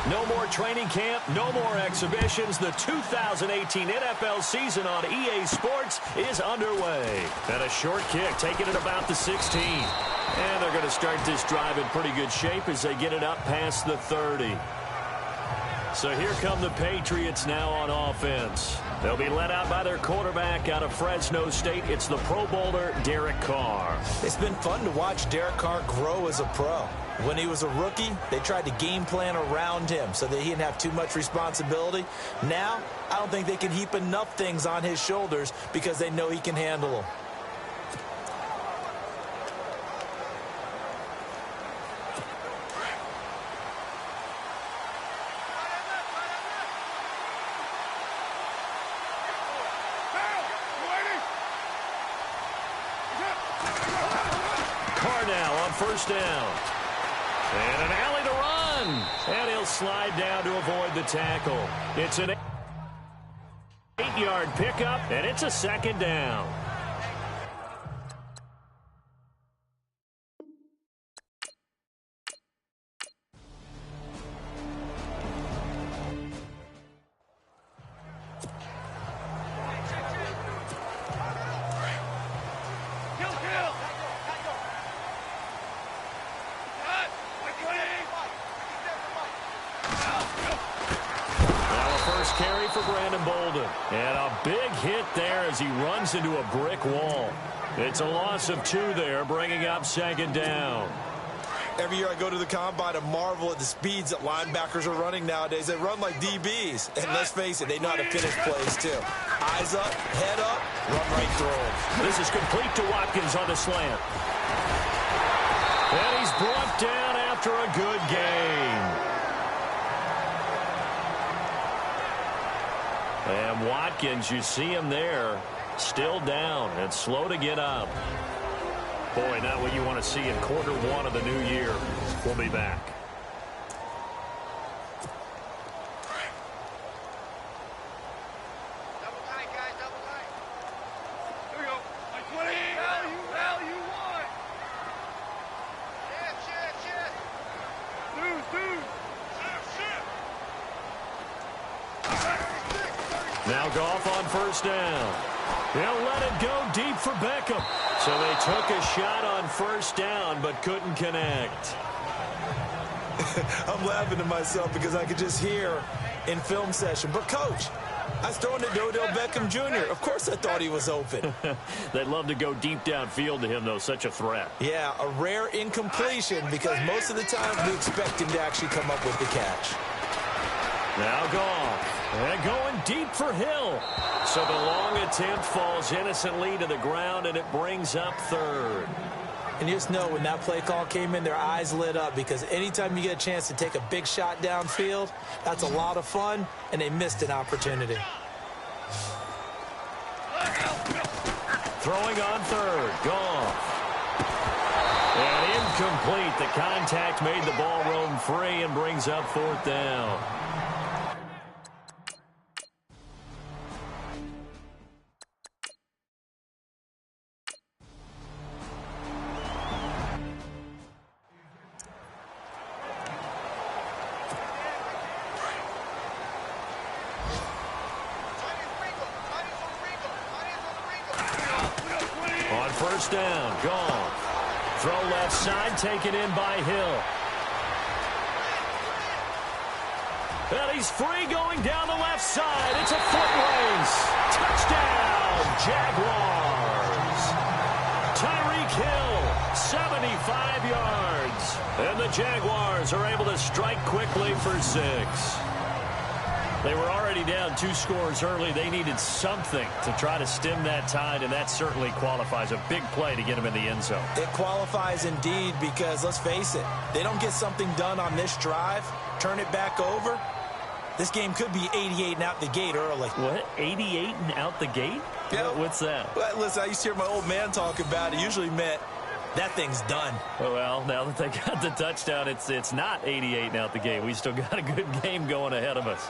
No more training camp, no more exhibitions. The 2018 NFL season on EA Sports is underway. And a short kick, taking it about the 16. And they're going to start this drive in pretty good shape as they get it up past the 30. So here come the Patriots now on offense. They'll be led out by their quarterback out of Fresno State. It's the Pro Bowler, Derek Carr. It's been fun to watch Derek Carr grow as a pro. When he was a rookie, they tried to game plan around him so that he didn't have too much responsibility. Now, I don't think they can heap enough things on his shoulders because they know he can handle them. car now on first down. And an alley to run. And he'll slide down to avoid the tackle. It's an 8-yard pickup, and it's a second down. And a big hit there as he runs into a brick wall. It's a loss of 2 there, bringing up second down. Every year I go to the combine and marvel at the speeds that linebackers are running nowadays. They run like DBs. And let's face it, they know how to finish plays too. Eyes up, head up, run right through them. This is complete to Watkins on the slant. And he's brought down after a good gain. And Watkins, you see him there, still down and slow to get up. Boy, not what you want to see in quarter 1 of the new year. We'll be back. Double tight, guys, double tight. Here we go. Like 20. Value, one. Shift. Dude. Now Goff on first down. They'll let it go deep for Beckham. So they took a shot on first down but couldn't connect. I'm laughing to myself because I could just hear in film session. But, Coach, I was throwing to Odell Beckham Jr. Of course I thought he was open. They'd love to go deep downfield to him, though. Such a threat. Yeah, a rare incompletion because most of the time we expect him to actually come up with the catch. Now Goff. And going deep for Hill. So the long attempt falls innocently to the ground, and it brings up third. And you just know when that play call came in, their eyes lit up because anytime you get a chance to take a big shot downfield, that's a lot of fun, and they missed an opportunity. Throwing on third. Goff. And incomplete. The contact made the ball roam free and brings up fourth down. First down, Goff. Throw left side, taken in by Hill. And he's free going down the left side. It's a foot race. Touchdown, Jaguars. Tyreek Hill, 75 yards. And the Jaguars are able to strike quickly for 6. They were already down 2 scores early. They needed something to try to stem that tide, and that certainly qualifies. A big play to get them in the end zone. It qualifies indeed because, let's face it, they don't get something done on this drive, turn it back over, this game could be 88 and out the gate early. What? 88 and out the gate? Yeah. What's that? Well, listen, I used to hear my old man talk about it. Usually meant that thing's done. Well, now that they got the touchdown, it's not 88 and out the gate. We still got a good game going ahead of us.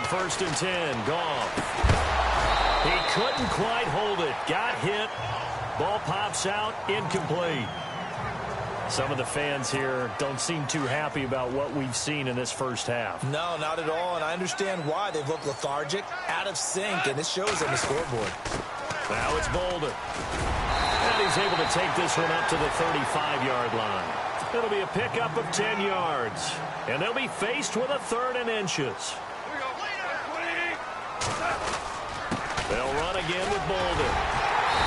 First and 10, Goff. He couldn't quite hold it. Got hit. Ball pops out, incomplete. Some of the fans here don't seem too happy about what we've seen in this first half. No, not at all, and I understand why. They've looked lethargic, out of sync, and it shows on the scoreboard. Now it's Bolden. And he's able to take this one up to the 35-yard line. It'll be a pickup of 10 yards. And they'll be faced with a 3rd and inches. They'll run again with Bolden.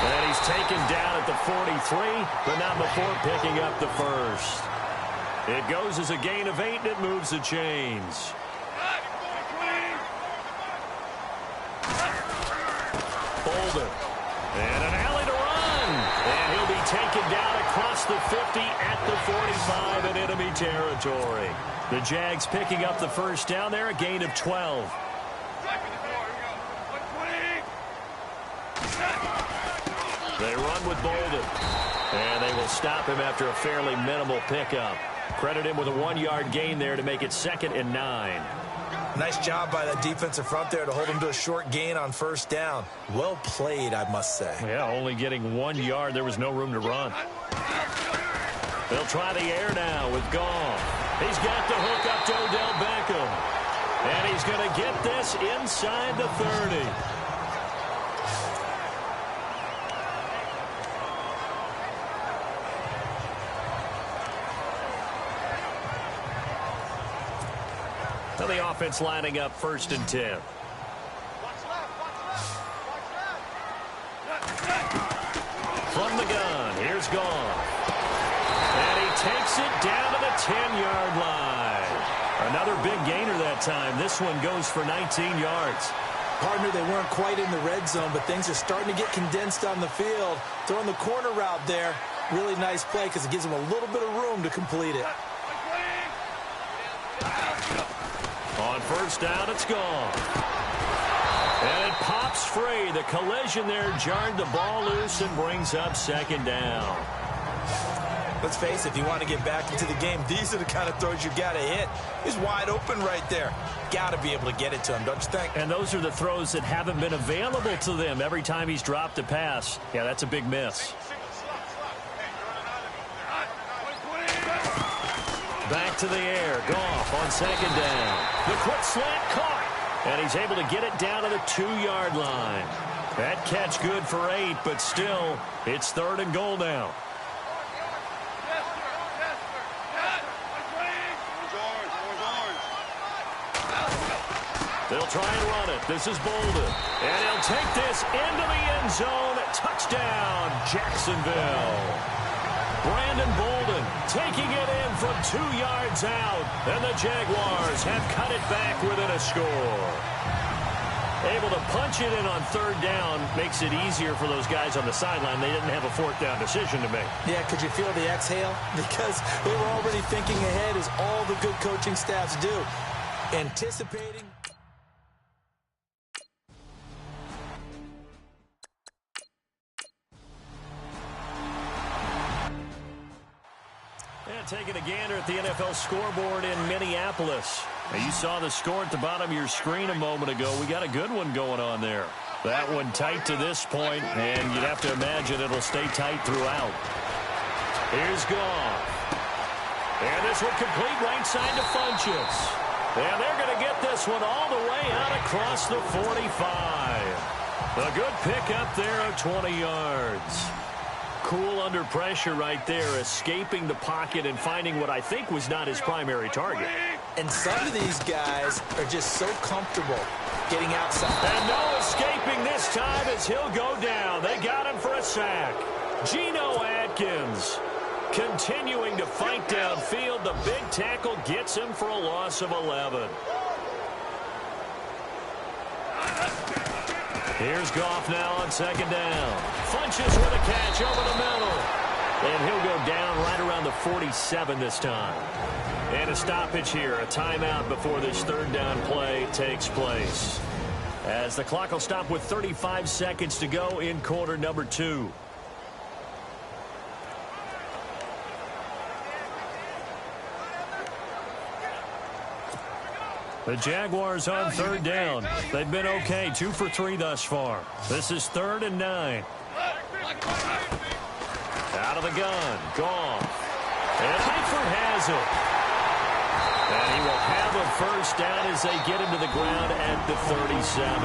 And he's taken down at the 43, but not before picking up the first. It goes as a gain of 8, and it moves the chains. Bolden. And an alley to run. And he'll be taken down across the 50 at the 45 in enemy territory. The Jags picking up the first down there, a gain of 12. They run with Bolden. And they will stop him after a fairly minimal pickup. Credit him with a 1-yard gain there to make it 2nd and 9. Nice job by that defensive front there to hold him to a short gain on first down. Well played, I must say. Yeah, only getting 1 yard. There was no room to run. They'll try the air now with Goff. He's got the hook up to Odell Beckham. And he's going to get this inside the 30. So the offense lining up 1st and 10. From the gun, here's Goff. And he takes it down to the 10-yard line. Another big gainer that time. This one goes for 19 yards. Partner, they weren't quite in the red zone, but things are starting to get condensed on the field. Throwing the corner route there. Really nice play because it gives them a little bit of room to complete it. On first down, it's gone. And it pops free. The collision there jarred the ball loose and brings up 2nd down. Let's face it, if you want to get back into the game, these are the kind of throws you got to hit. He's wide open right there. Got to be able to get it to him, don't you think? And those are the throws that haven't been available to them every time he's dropped a pass. Yeah, that's a big miss. Back to the air. Goff on 2nd down. The quick slant caught. And he's able to get it down to the 2-yard line. That catch good for 8, but still, it's 3rd and goal now. They'll try and run it. This is Bolden. And he'll take this into the end zone. Touchdown, Jacksonville. Brandon Bolden taking it in from 2 yards out. And the Jaguars have cut it back within a score. Able to punch it in on 3rd down makes it easier for those guys on the sideline. They didn't have a 4th down decision to make. Yeah, could you feel the exhale? Because they were already thinking ahead, as all the good coaching staffs do. Anticipating. Taking a gander at the NFL scoreboard in Minneapolis. Now, you saw the score at the bottom of your screen a moment ago. We got a good one going on there. That one tight to this point, and you'd have to imagine it'll stay tight throughout. Here's Goff. And this one complete right side to Funchess. And they're going to get this one all the way out across the 45. A good pickup there of 20 yards. Cool under pressure right there, escaping the pocket and finding what I think was not his primary target. And some of these guys are just so comfortable getting outside. And no escaping this time as he'll go down. They got him for a sack. Geno Atkins continuing to fight downfield. The big tackle gets him for a loss of 11. Here's Goff now on 2nd down. Funchess with a catch over the middle. And he'll go down right around the 47 this time. And a stoppage here, a timeout before this 3rd down play takes place. As the clock will stop with 35 seconds to go in quarter number 2. The Jaguars on 3rd down. They've been okay, 2 for 3 thus far. This is 3rd and 9. Out of the gun, Goff. And Heifert has it. And he will have a first down as they get him to the ground at the 37.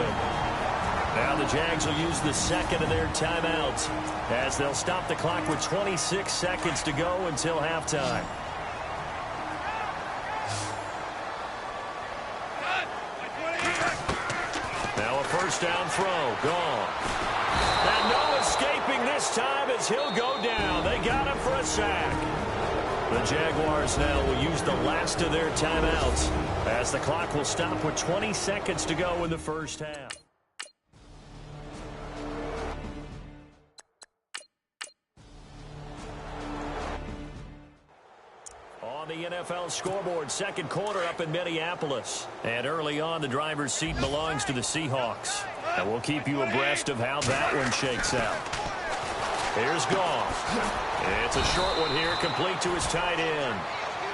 Now the Jags will use the 2nd of their timeouts as they'll stop the clock with 26 seconds to go until halftime. Now a first down throw. Gone. And no escaping this time as he'll go down. They got him for a sack. The Jaguars now will use the last of their timeouts as the clock will stop with 20 seconds to go in the first half. On the NFL scoreboard, second quarter up in Minneapolis. And early on, the driver's seat belongs to the Seahawks. And we'll keep you abreast of how that one shakes out. Here's Goff. It's a short one here, complete to his tight end.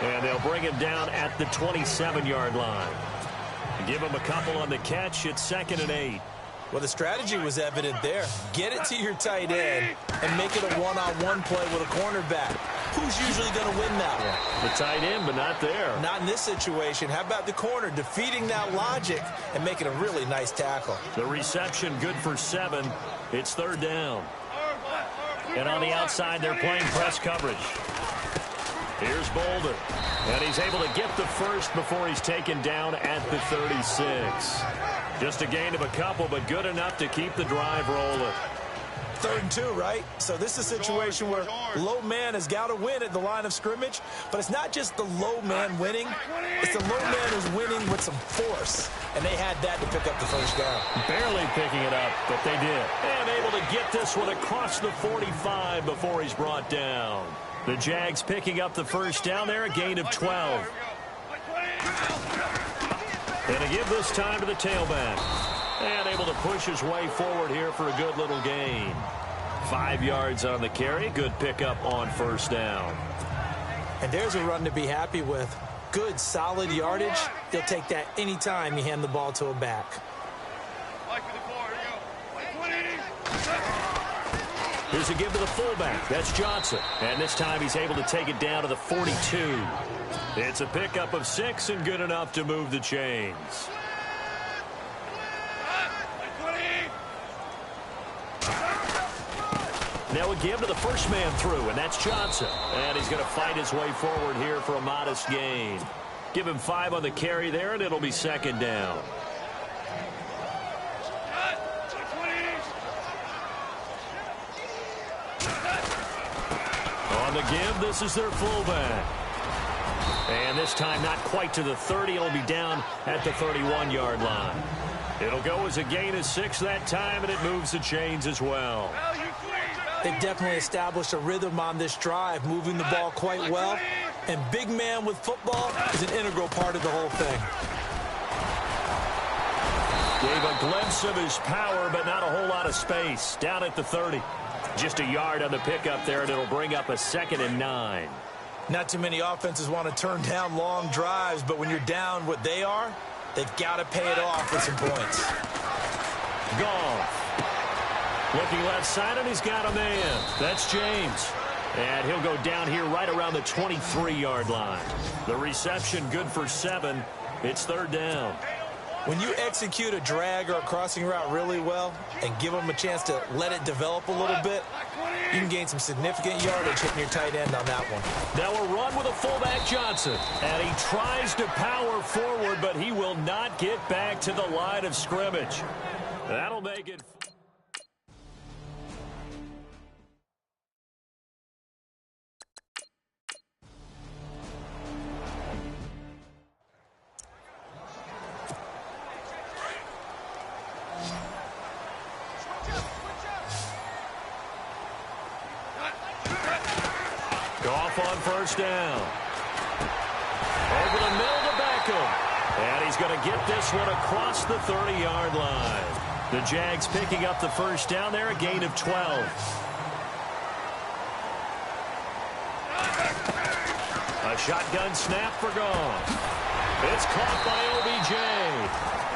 And they'll bring him down at the 27-yard line. Give him a couple on the catch. It's 2nd and 8. Well, the strategy was evident there. Get it to your tight end and make it a one-on-one play with a cornerback. Who's usually going to win that one? The tight end, but not there. Not in this situation. How about the corner defeating that logic and making a really nice tackle? The reception good for 7. It's 3rd down. And on the outside, they're playing press coverage. Here's Bolden. And he's able to get the first before he's taken down at the 36. Just a gain of a couple, but good enough to keep the drive rolling. 3rd and 2, right? So this is a situation where low man has got to win at the line of scrimmage, but it's not just the low man winning. It's the low man who's winning with some force, and they had that to pick up the first down. Barely picking it up, but they did. And able to get this one across the 45 before he's brought down. The Jags picking up the first down there, a gain of 12. And to give this time to the tailback. And able to push his way forward here for a good little gain. 5 yards on the carry. Good pickup on first down. And there's a run to be happy with. Good, solid yardage. He'll take that anytime you hand the ball to a back. Here's a give to the fullback. That's Johnson. And this time he's able to take it down to the 42. It's a pickup of 6 and good enough to move the chains. Now a give to the first man through, and that's Johnson. And he's going to fight his way forward here for a modest gain. Give him 5 on the carry there, and it'll be 2nd down. On the give, this is their fullback. And this time not quite to the 30. It'll be down at the 31-yard line. It'll go as a gain of 6 that time, and it moves the chains as well. They've definitely established a rhythm on this drive, moving the ball quite well. And big man with football is an integral part of the whole thing. Gave a glimpse of his power, but not a whole lot of space. Down at the 30. Just a yard on the pickup there, and it'll bring up a 2nd and 9. Not too many offenses want to turn down long drives, but when you're down what they are, they've got to pay it off with some points. Goff. Looking left side, and he's got a man. That's James. And he'll go down here right around the 23-yard line. The reception good for 7. It's 3rd down. When you execute a drag or a crossing route really well and give them a chance to let it develop a little bit, you can gain some significant yardage hitting your tight end on that one. Now a run with a fullback Johnson. And he tries to power forward, but he will not get back to the line of scrimmage. That'll make it... Goff on first down. Over the middle to Beckham. And he's going to get this one across the 30-yard line. The Jags picking up the first down there, a gain of 12. A shotgun snap for Goff. It's caught by OBJ.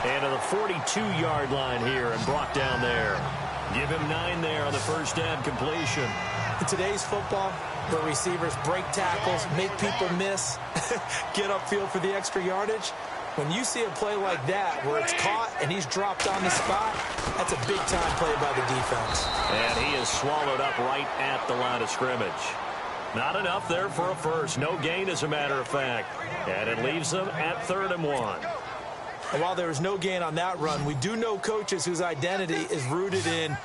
And to the 42-yard line here and brought down there. Give him 9 there on the first down completion. In today's football, where receivers break tackles, make people miss, get upfield for the extra yardage, when you see a play like that where it's caught and he's dropped on the spot, that's a big-time play by the defense. And he is swallowed up right at the line of scrimmage. Not enough there for a first. No gain, as a matter of fact. And it leaves them at 3rd and 1. And while there was no gain on that run, we do know coaches whose identity is rooted in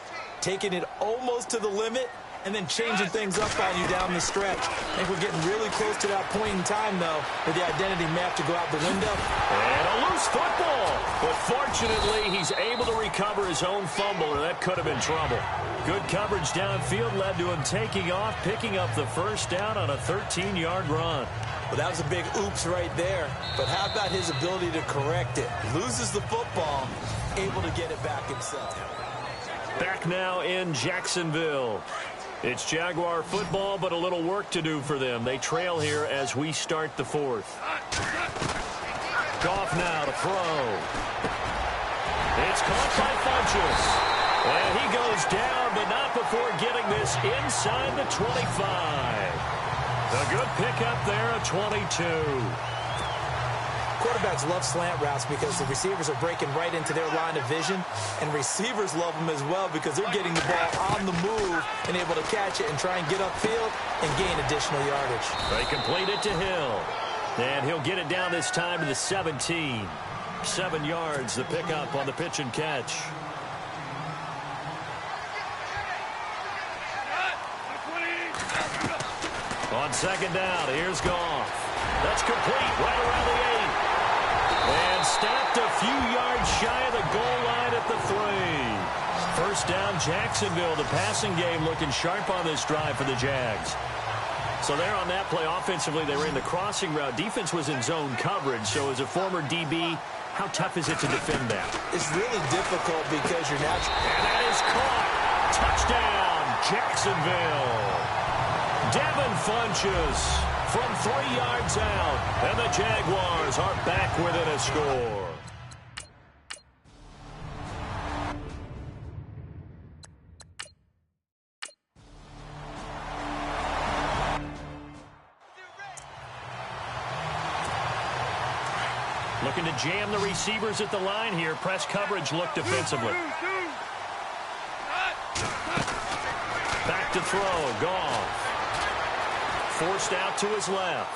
taking it almost to the limit and then changing things up on you down the stretch. I think we're getting really close to that point in time, though, where the identity map to go out the window. And a loose football. But fortunately, he's able to recover his own fumble, or that could have been trouble. Good coverage downfield led to him taking off, picking up the first down on a 13-yard run. Well, that was a big oops right there. But how about his ability to correct it? Loses the football, able to get it back himself. Back now in Jacksonville. It's Jaguar football, but a little work to do for them. They trail here as we start the fourth. Goff now to throw. It's caught by Funchess. And he goes down, but not before getting this inside the 25. A good pickup there at 22. Quarterbacks love slant routes because the receivers are breaking right into their line of vision, and receivers love them as well because they're getting the ball on the move and able to catch it and try and get upfield and gain additional yardage. They complete it to Hill, and he'll get it down this time to the 17. 7 yards, the pickup on the pitch and catch. On second down, here's Goff. That's complete right around the 8. And stopped a few yards shy of the goal line at the 3. First down, Jacksonville. The passing game looking sharp on this drive for the Jags. So there on that play, offensively, they ran the crossing route. Defense was in zone coverage. So as a former DB, how tough is it to defend that? It's really difficult because you're natural. And that is caught. Touchdown, Jacksonville. Devin Funchess from 3 yards out, and the Jaguars are back within a score. Looking to jam the receivers at the line here. Press coverage look defensively. Back to throw, Goff. Forced out to his left.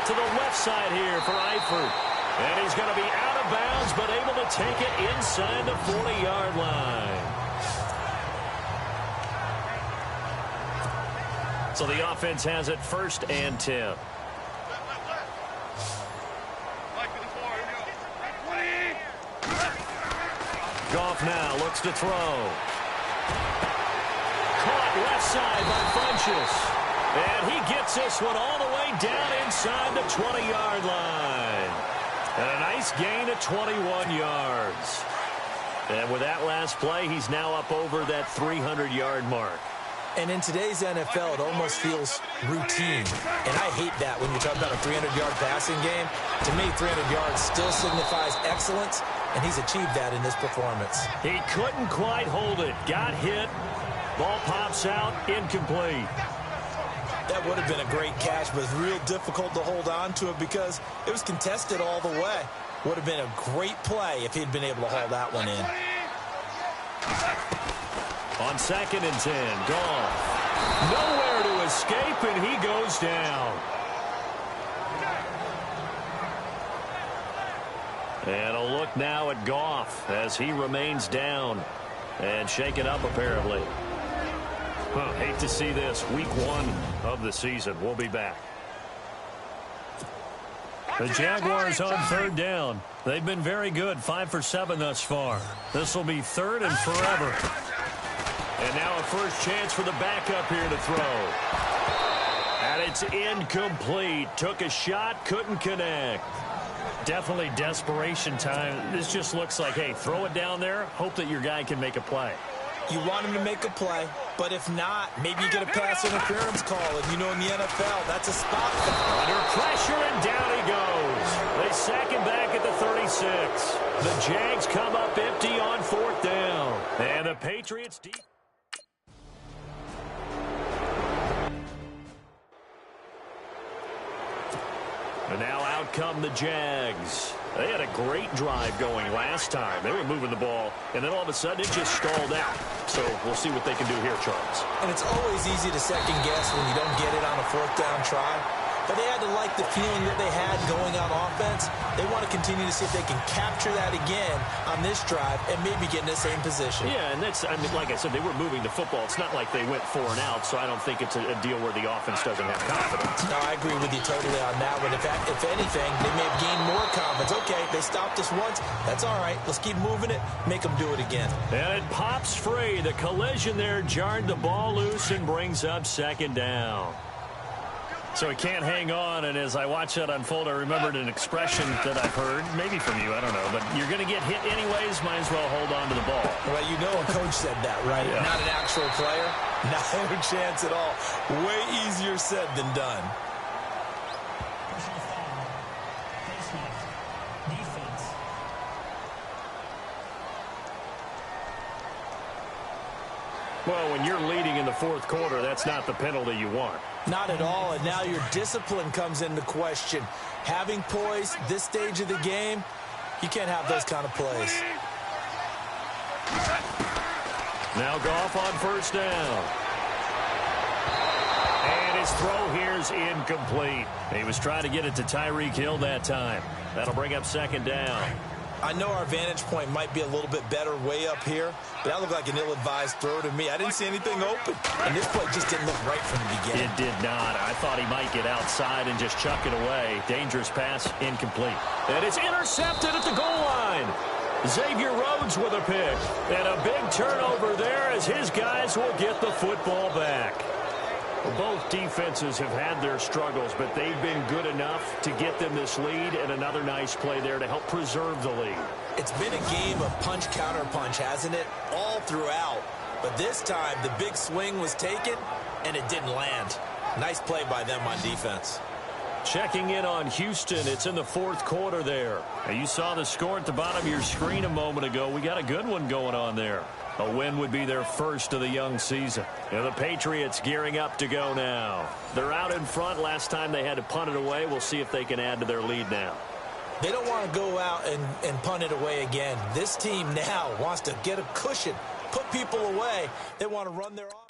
To the left side here for Eifert. And he's going to be out of bounds, but able to take it inside the 40-yard line. So the offense has it 1st and 10. Goff now looks to throw. Caught left side by Funchess. And he gets this one all the way down inside the 20-yard line. And a nice gain of 21 yards. And with that last play, he's now up over that 300-yard mark. And in today's NFL, it almost feels routine. And I hate that when you talk about a 300-yard passing game. To me, 300 yards still signifies excellence, and he's achieved that in this performance. He couldn't quite hold it. Got hit. Ball pops out, incomplete. That would have been a great catch, but it's real difficult to hold on to it because it was contested all the way. Would have been a great play if he'd been able to haul that one in. On 2nd and 10, Goff. Nowhere to escape, and he goes down. And a look now at Goff as he remains down and shaken up apparently. Hate to see this. Week 1 of the season. We'll be back. The Jaguars on 3rd down. They've been very good. 5 for 7 thus far. This will be 3rd and forever. And now a first chance for the backup here to throw. And it's incomplete. Took a shot, couldn't connect. Definitely desperation time. This just looks like, hey, throw it down there, hope that your guy can make a play. You want him to make a play, but if not, maybe you get a pass interference call. And you know in the NFL, that's a spot foul. Under pressure, and down he goes. They sack him back at the 36. The Jags come up empty on 4th down. And the Patriots deep. And now out come the Jags. They had a great drive going last time. They were moving the ball, and then all of a sudden it just stalled out. So we'll see what they can do here, Charles. And it's always easy to second guess when you don't get it on a 4th down try. but they had to like the feeling that they had going on offense. They want to continue to see if they can capture that again on this drive and maybe get in the same position. Yeah, and that's, I mean, like I said, they were moving the football. It's not like they went 4 and out, so I don't think it's a deal where the offense doesn't have confidence. No, I agree with you totally on that one. If anything, they may have gained more confidence. Okay, they stopped us once. That's all right. Let's keep moving it, make them do it again. And it pops free. The collision there jarred the ball loose and brings up second down. So he can't hang on, and as I watch that unfold, I remembered an expression that I've heard, maybe from you, I don't know, but you're going to get hit anyways, might as well hold on to the ball. Well, you know a coach said that, right? Yeah. Not an actual player. No chance at all. Way easier said than done. Well, when you're leading in the fourth quarter, that's not the penalty you want. Not at all, and now your discipline comes into question. Having poise, this stage of the game, you can't have those kind of plays. Now Goff on first down. And his throw here's incomplete. He was trying to get it to Tyreek Hill that time. That'll bring up second down. I know our vantage point might be a little bit better way up here, but that looked like an ill-advised throw to me. I didn't see anything open, and this play just didn't look right from the beginning. It did not. I thought he might get outside and just chuck it away. Dangerous pass, incomplete. And it's intercepted at the goal line. Xavier Rhodes with a pick. And a big turnover there as his guys will get the football back. Both defenses have had their struggles, but they've been good enough to get them this lead, and another nice play there to help preserve the lead. It's been a game of punch-counter-punch, hasn't it? All throughout. But this time, the big swing was taken, and it didn't land. Nice play by them on defense. Checking in on Houston, it's in the fourth quarter there. Now, you saw the score at the bottom of your screen a moment ago. We got a good one going on there. A win would be their first of the young season. And the Patriots gearing up to go now. They're out in front. Last time they had to punt it away. We'll see if they can add to their lead now. They don't want to go out and punt it away again. This team now wants to get a cushion, put people away. They want to run their offense.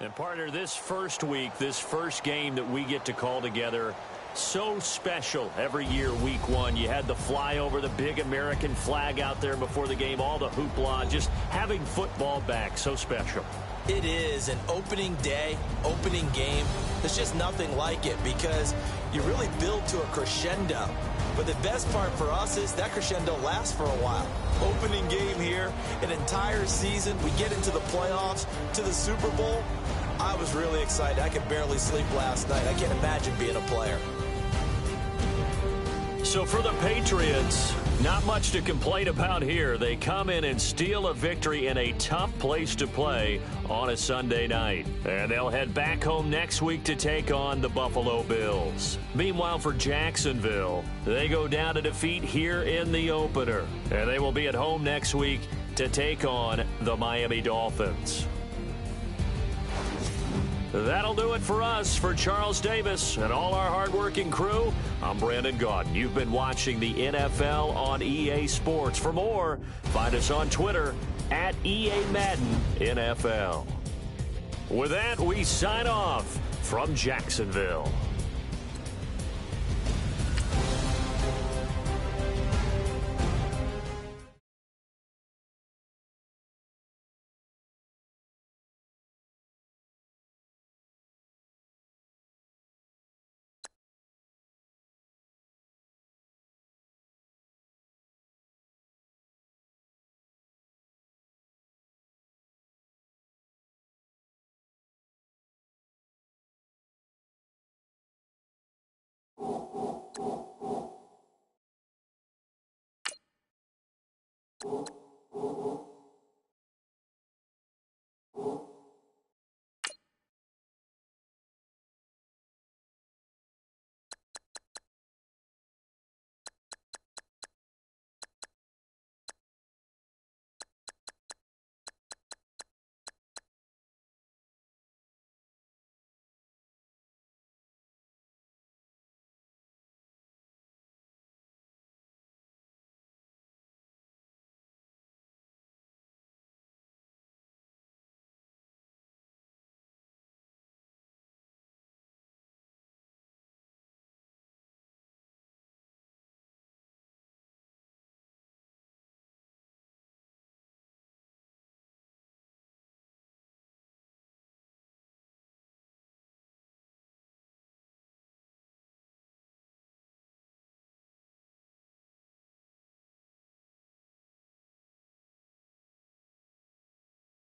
And partner, this first week, this first game that we get to call together, so special every year, week one. You had the flyover, the big American flag out there before the game, all the hoopla, just having football back, so special. It is an opening day, opening game. There's just nothing like it because you really build to a crescendo. But the best part for us is that crescendo lasts for a while. Opening game here, an entire season. We get into the playoffs, to the Super Bowl. I was really excited. I could barely sleep last night. I can't imagine being a player. So for the Patriots, not much to complain about here. They come in and steal a victory in a tough place to play on a Sunday night. And they'll head back home next week to take on the Buffalo Bills. Meanwhile, for Jacksonville, they go down to defeat here in the opener. And they will be at home next week to take on the Miami Dolphins. That'll do it for us. For Charles Davis and all our hardworking crew, I'm Brandon Gaudin. You've been watching the NFL on EA Sports. For more, find us on Twitter at EA Madden NFL. With that, we sign off from Jacksonville.